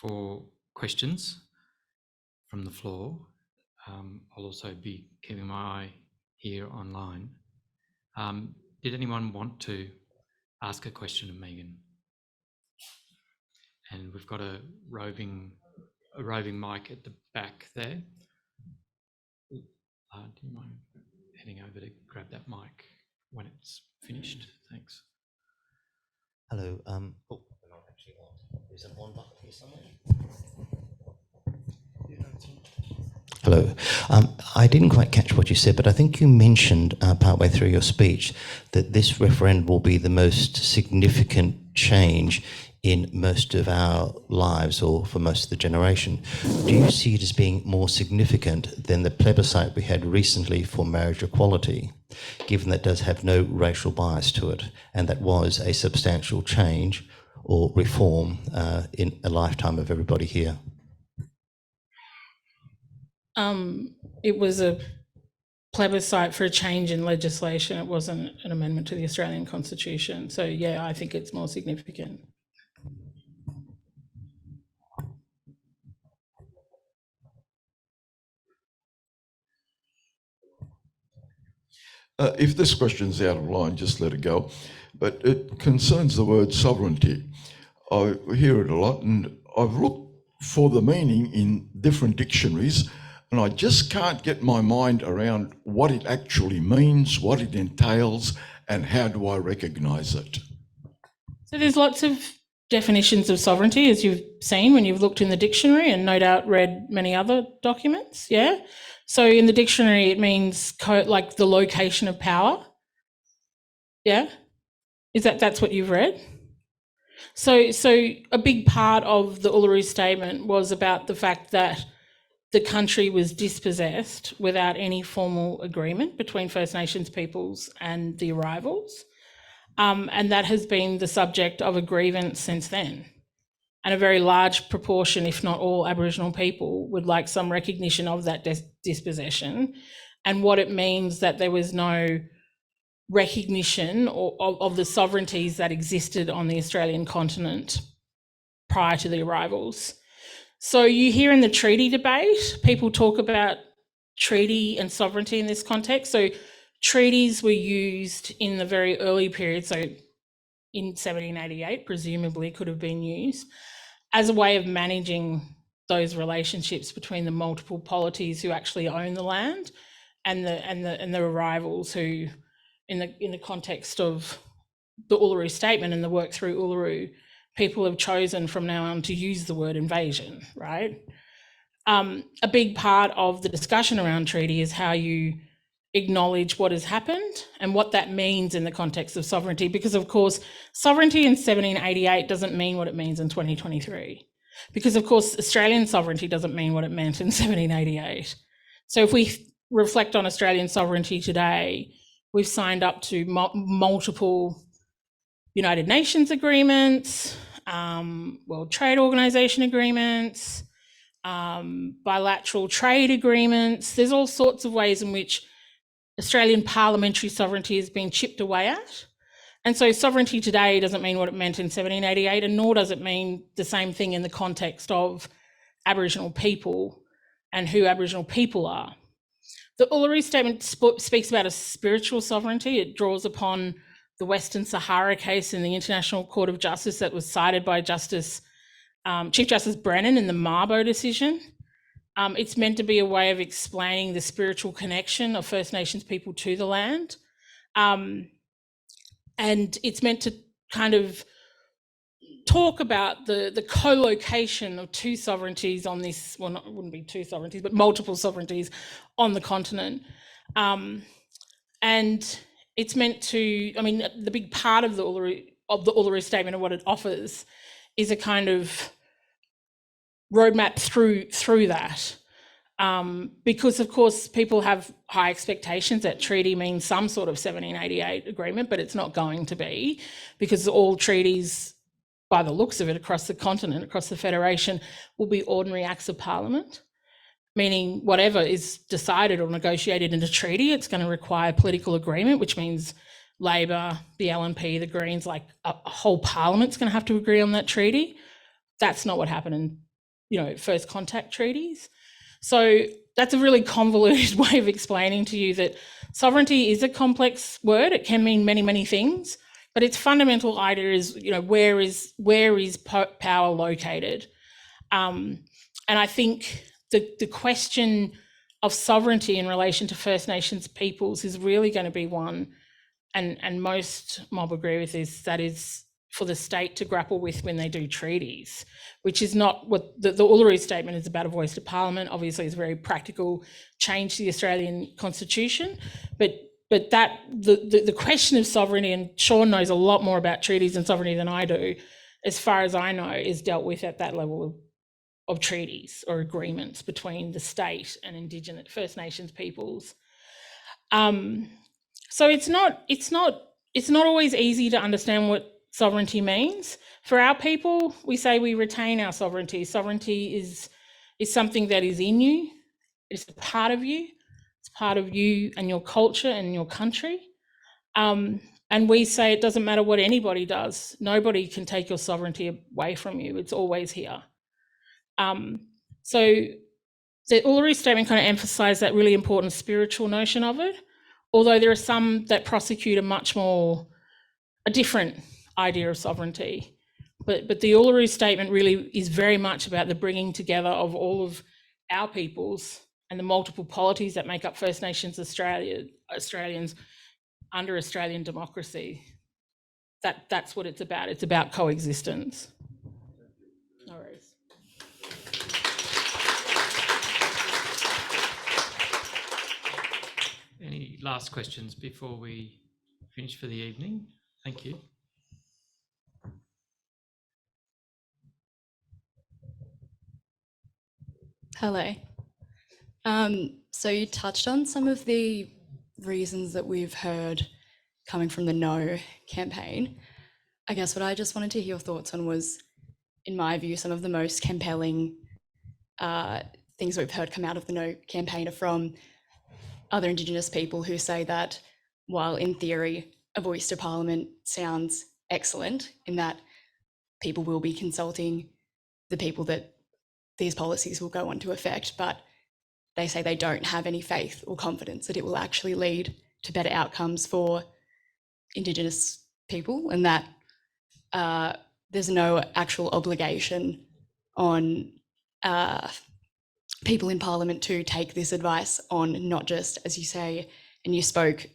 Speaker 2: for questions from the floor. I'll also be keeping my eye here online. Did anyone want to ask a question of Megan? And we've got a roving mic at the back there. Do you mind heading over to grab that mic when it's finished? Thanks.
Speaker 4: Hello. Actually, there's an on button here somewhere. Hello. I didn't quite catch what you said, but I think you mentioned partway through your speech that this referendum will be the most significant change in most of our lives, or for most of the generation. Do you see it as being more significant than the plebiscite we had recently for marriage equality, given that it does have no racial bias to it, and that was a substantial change or reform in a lifetime of everybody here?
Speaker 3: It was a plebiscite for a change in legislation. It wasn't an amendment to the Australian Constitution. So yeah, I think it's more significant.
Speaker 5: If this question's out of line, just let it go. But it concerns the word sovereignty. I hear it a lot, and I've looked for the meaning in different dictionaries, and I just can't get my mind around what it actually means, what it entails, and how do I recognise it?
Speaker 3: So there's lots of definitions of sovereignty, as you've seen when you've looked in the dictionary and no doubt read many other documents, yeah? So in the dictionary, it means like the location of power, yeah? That's what you've read? So a big part of the Uluru Statement was about the fact that the country was dispossessed without any formal agreement between First Nations peoples and the arrivals. And that has been the subject of a grievance since then. And a very large proportion, if not all, Aboriginal people would like some recognition of that dispossession and what it means that there was no recognition of the sovereignties that existed on the Australian continent prior to the arrivals. So you hear in the treaty debate, people talk about treaty and sovereignty in this context. So treaties were used in the very early period, so in 1788, presumably could have been used as a way of managing those relationships between the multiple polities who actually own the land and the arrivals who, in the context of the Uluru Statement and the work through Uluru, people have chosen from now on to use the word invasion, right? A big part of the discussion around treaty is how you acknowledge what has happened and what that means in the context of sovereignty, because of course sovereignty in 1788 doesn't mean what it means in 2023, because of course Australian sovereignty doesn't mean what it meant in 1788. So if we reflect on Australian sovereignty today, we've signed up to multiple United Nations agreements, World Trade Organization agreements, bilateral trade agreements. There's all sorts of ways in which Australian parliamentary sovereignty has been chipped away at. And so sovereignty today doesn't mean what it meant in 1788, and nor does it mean the same thing in the context of Aboriginal people and who Aboriginal people are. The Uluru Statement speaks about a spiritual sovereignty. It draws upon the Western Sahara case in the International Court of Justice that was cited by Chief Justice Brennan in the Mabo decision. It's meant to be a way of explaining the spiritual connection of First Nations people to the land. And it's meant to kind of talk about the co-location of two sovereignties on this, well, it wouldn't be two sovereignties, but multiple sovereignties on the continent. And it's meant to, I mean, the big part of the Uluru Statement and what it offers is a kind of roadmap through that. Because of course people have high expectations that treaty means some sort of 1788 agreement, but it's not going to be, because all treaties, by the looks of it, across the continent, across the Federation, will be ordinary acts of parliament, meaning whatever is decided or negotiated in a treaty, it's going to require political agreement, which means Labor, the LNP, the Greens, like a whole parliament's going to have to agree on that treaty. That's not what happened in, first contact treaties. So that's a really convoluted way of explaining to you that sovereignty is a complex word. It can mean many, many things, but its fundamental idea is, where is power located? And I think the question of sovereignty in relation to First Nations peoples is really going to be one, and most mob agree with this, that is for the state to grapple with when they do treaties, which is not what the Uluru Statement is about. A voice to Parliament, obviously, is a very practical change to the Australian Constitution, but that the question of sovereignty, and Sean knows a lot more about treaties and sovereignty than I do, as far as I know, is dealt with at that level of treaties or agreements between the state and Indigenous First Nations peoples. So it's not always easy to understand what sovereignty means. For our people, we say we retain our sovereignty. Sovereignty is something that is in you. It's a part of you. It's part of you and your culture and your country. And we say it doesn't matter what anybody does. Nobody can take your sovereignty away from you. It's always here. So the Uluru Statement kind of emphasised that really important spiritual notion of it, although there are some that prosecute a different idea of sovereignty. But the Uluru Statement really is very much about the bringing together of all of our peoples and the multiple polities that make up First Nations Australians under Australian democracy. That's what it's about. It's about coexistence. No worries.
Speaker 2: Any last questions before we finish for the evening? Thank you.
Speaker 6: Hello. So you touched on some of the reasons that we've heard coming from the No campaign. I guess what I just wanted to hear your thoughts on was, in my view, some of the most compelling things we've heard come out of the No campaign are from other Indigenous people who say that while in theory a voice to Parliament sounds excellent in that people will be consulting the people that these policies will go on to affect, but they say they don't have any faith or confidence that it will actually lead to better outcomes for Indigenous people, and that there's no actual obligation on people in Parliament to take this advice on, not just, as you say, and you spoke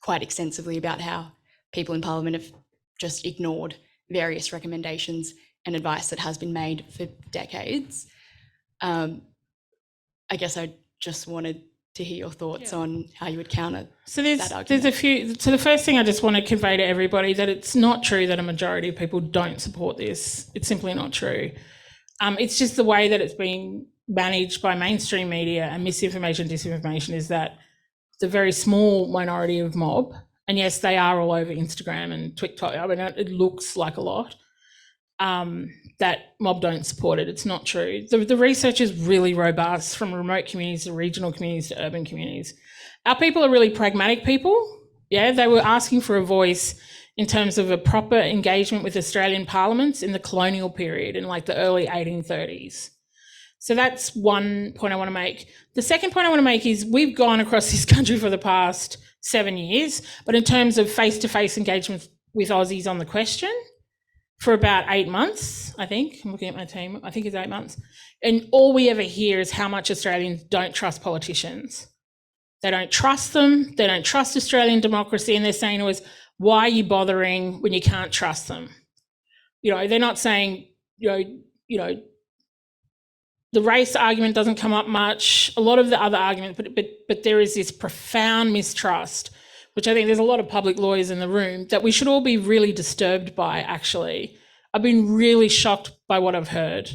Speaker 6: quite extensively about how people in Parliament have just ignored various recommendations and advice that has been made for decades. I guess I just wanted to hear your thoughts on how you would counter that argument.
Speaker 3: There's a few. So the first thing I just want to convey to everybody that it's not true that a majority of people don't support this. It's simply not true. It's just the way that it's been managed by mainstream media and misinformation, disinformation, is that the very small minority of mob, and yes, they are all over Instagram and TikTok. I mean, it looks like a lot. That mob don't support it. It's not true. The research is really robust, from remote communities to regional communities to urban communities. Our people are really pragmatic people. Yeah, they were asking for a voice in terms of a proper engagement with Australian parliaments in the colonial period in like the early 1830s. So that's one point I want to make. The second point I want to make is we've gone across this country for the past 7 years, but in terms of face-to-face engagement with Aussies on the question, for about 8 months, I think. I'm looking at my team. I think it's 8 months. And all we ever hear is how much Australians don't trust politicians. They don't trust them. They don't trust Australian democracy. And they're saying to us, why are you bothering when you can't trust them? You know, they're not saying, you know, the race argument doesn't come up much. A lot of the other arguments, but there is this profound mistrust, which I think there's a lot of public lawyers in the room that we should all be really disturbed by, actually. I've been really shocked by what I've heard.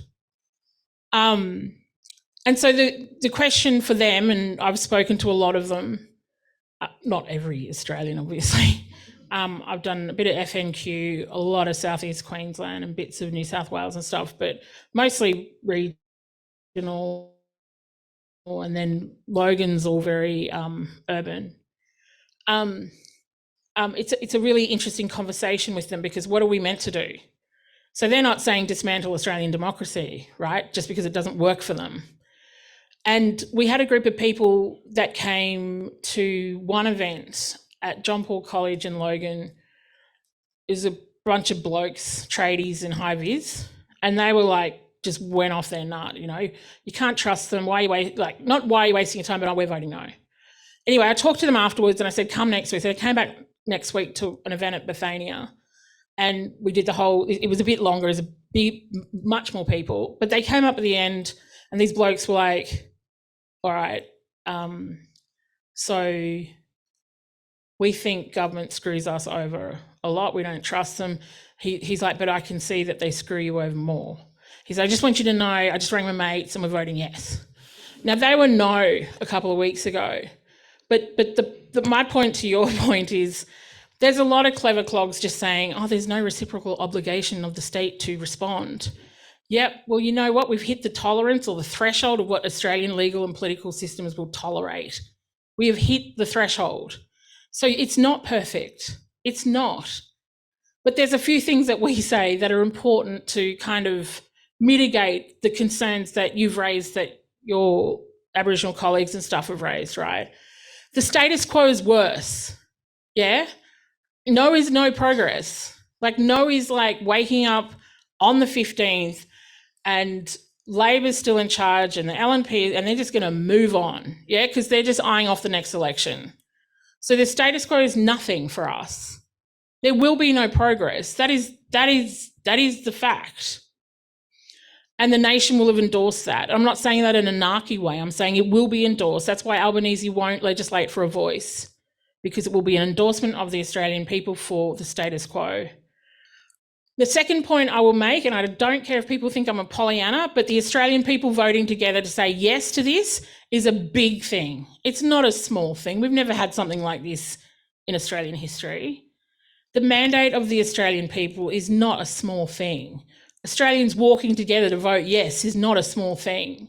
Speaker 3: And so the question for them, and I've spoken to a lot of them, not every Australian, obviously. I've done a bit of FNQ, a lot of Southeast Queensland and bits of New South Wales and stuff, but mostly regional, and then Logan's all very urban. It's a really interesting conversation with them, because what are we meant to do? So they're not saying dismantle Australian democracy, right? Just because it doesn't work for them. And we had a group of people that came to one event at John Paul College in Logan. It was a bunch of blokes, tradies and high vis, and they were like, just went off their nut, you know. You can't trust them. Why are you not why are you wasting your time, but we're voting no. Anyway, I talked to them afterwards and I said, come next week. So I came back next week to an event at Bethania, and we did the whole, it was a bit longer, it was much more people, but they came up at the end and these blokes were like, all right, so we think government screws us over a lot. We don't trust them. He's like, but I can see that they screw you over more. He's like, I just want you to know, I just rang my mates and we're voting yes. Now, they were no a couple of weeks ago, but my point to your point is there's a lot of clever clogs just saying, oh, there's no reciprocal obligation of the state to respond. Yep, well, you know what? We've hit the tolerance or the threshold of what Australian legal and political systems will tolerate. We have hit the threshold. So it's not perfect. It's not. But there's a few things that we say that are important to kind of mitigate the concerns that you've raised, that your Aboriginal colleagues and stuff have raised, right? The status quo is worse, yeah? No is no progress. Like, no is like waking up on the 15th and Labor's still in charge and the LNP, and they're just going to move on, yeah? Because they're just eyeing off the next election. So the status quo is nothing for us. There will be no progress. That is the fact. And the nation will have endorsed that. I'm not saying that in an anarchy way. I'm saying it will be endorsed. That's why Albanese won't legislate for a voice, because it will be an endorsement of the Australian people for the status quo. The second point I will make, and I don't care if people think I'm a Pollyanna, but the Australian people voting together to say yes to this is a big thing. It's not a small thing. We've never had something like this in Australian history. The mandate of the Australian people is not a small thing. Australians walking together to vote yes is not a small thing.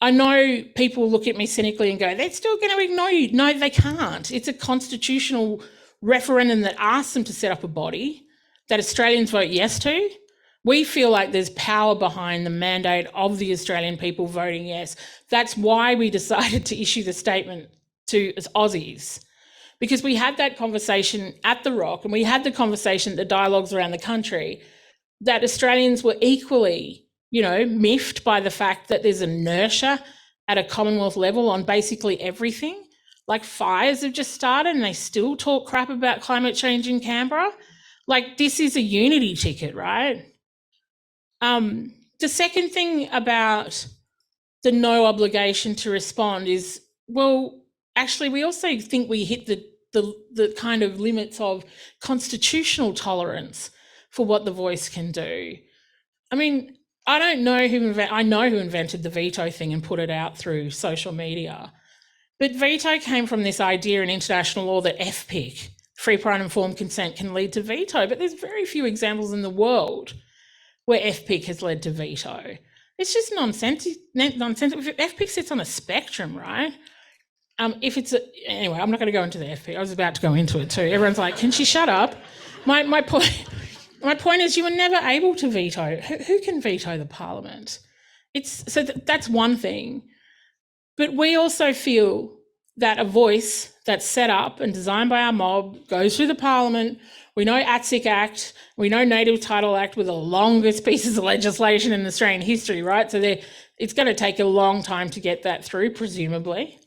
Speaker 3: I know people look at me cynically and go, they're still going to ignore you. No, they can't. It's a constitutional referendum that asks them to set up a body that Australians vote yes to. We feel like there's power behind the mandate of the Australian people voting yes. That's why we decided to issue the statement to as Aussies, because we had that conversation at the Rock, and we had the conversation at the dialogues around the country, that Australians were equally, you know, miffed by the fact that there's inertia at a Commonwealth level on basically everything. Like, fires have just started and they still talk crap about climate change in Canberra. Like, this is a unity ticket, right? The second thing about the no obligation to respond is, well, actually, we also think we hit the kind of limits of constitutional tolerance for what the voice can do. I mean, I know who invented the veto thing and put it out through social media, but veto came from this idea in international law that FPIC, free, prior and informed consent, can lead to veto, but there's very few examples in the world where FPIC has led to veto. It's just nonsense. FPIC sits on a spectrum, right? Anyway, I'm not going to go into the FPIC. I was about to go into it too. Everyone's like, can she shut up? My point is, you were never able to veto. Who can veto the Parliament? That's one thing. But we also feel that a voice that's set up and designed by our mob goes through the Parliament. We know ATSIC Act, we know Native Title Act were the longest pieces of legislation in Australian history, right? So it's going to take a long time to get that through, presumably.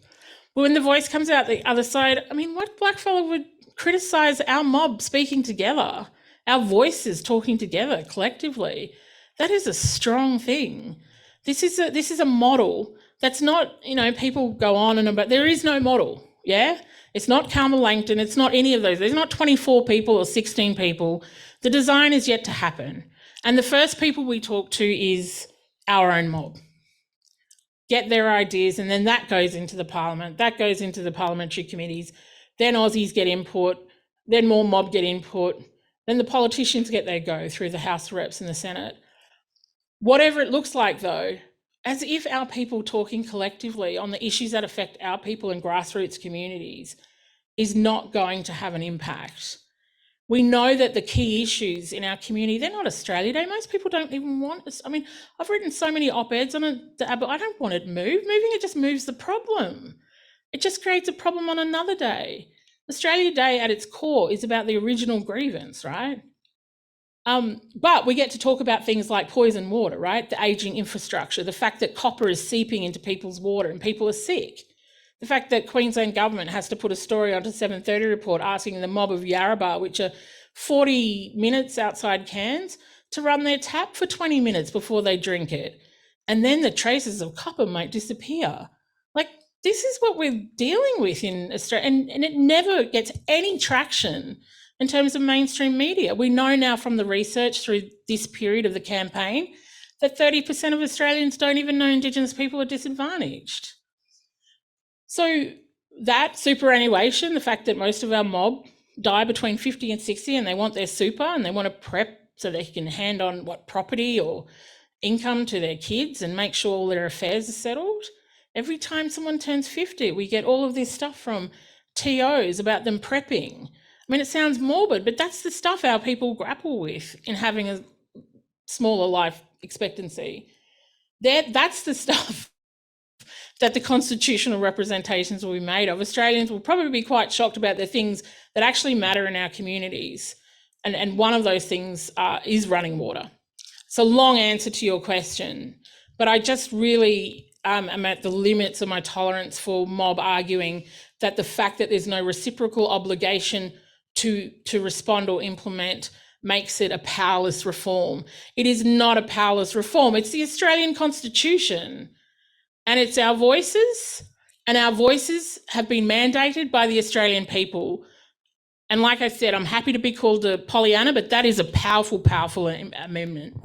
Speaker 3: But when the voice comes out the other side, I mean, what blackfellow would criticise our mob speaking together, our voices talking together collectively? That is a strong thing. This is a model that's not, people go on and about, there is no model, yeah? It's not Carmel Langton, it's not any of those. There's not 24 people or 16 people. The design is yet to happen. And the first people we talk to is our own mob. Get their ideas, and then that goes into the Parliament, that goes into the parliamentary committees, then Aussies get input, then more mob get input, then the politicians get their go through the House of Reps and the Senate. Whatever it looks like though, as if our people talking collectively on the issues that affect our people in grassroots communities is not going to have an impact. We know that the key issues in our community, they're not Australia Day. Most people don't even want us. I mean, I've written so many op-eds on it, but I don't want it moved. Moving it just moves the problem. It just creates a problem on another day. Australia Day at its core is about the original grievance, right? But we get to talk about things like poison water, right? The ageing infrastructure, the fact that copper is seeping into people's water and people are sick. The fact that Queensland government has to put a story onto 7:30 report asking the mob of Yarrabah, which are 40 minutes outside Cairns, to run their tap for 20 minutes before they drink it. And then the traces of copper might disappear. Like, this is what we're dealing with in Australia, and it never gets any traction in terms of mainstream media. We know now from the research through this period of the campaign that 30% of Australians don't even know Indigenous people are disadvantaged. So that superannuation, the fact that most of our mob die between 50 and 60 and they want their super and they want to prep so they can hand on property or income to their kids and make sure all their affairs are settled. Every time someone turns 50, we get all of this stuff from TOs about them prepping. I mean, it sounds morbid, but that's the stuff our people grapple with in having a smaller life expectancy. That's the stuff that the constitutional representations will be made of. Australians will probably be quite shocked about the things that actually matter in our communities. And one of those things is running water. It's a long answer to your question, but I just really am at the limits of my tolerance for mob arguing that the fact that there's no reciprocal obligation to respond or implement makes it a powerless reform. It is not a powerless reform. It's the Australian Constitution, and it's our voices, and our voices have been mandated by the Australian people. And like I said, I'm happy to be called a Pollyanna, but that is a powerful, powerful amendment.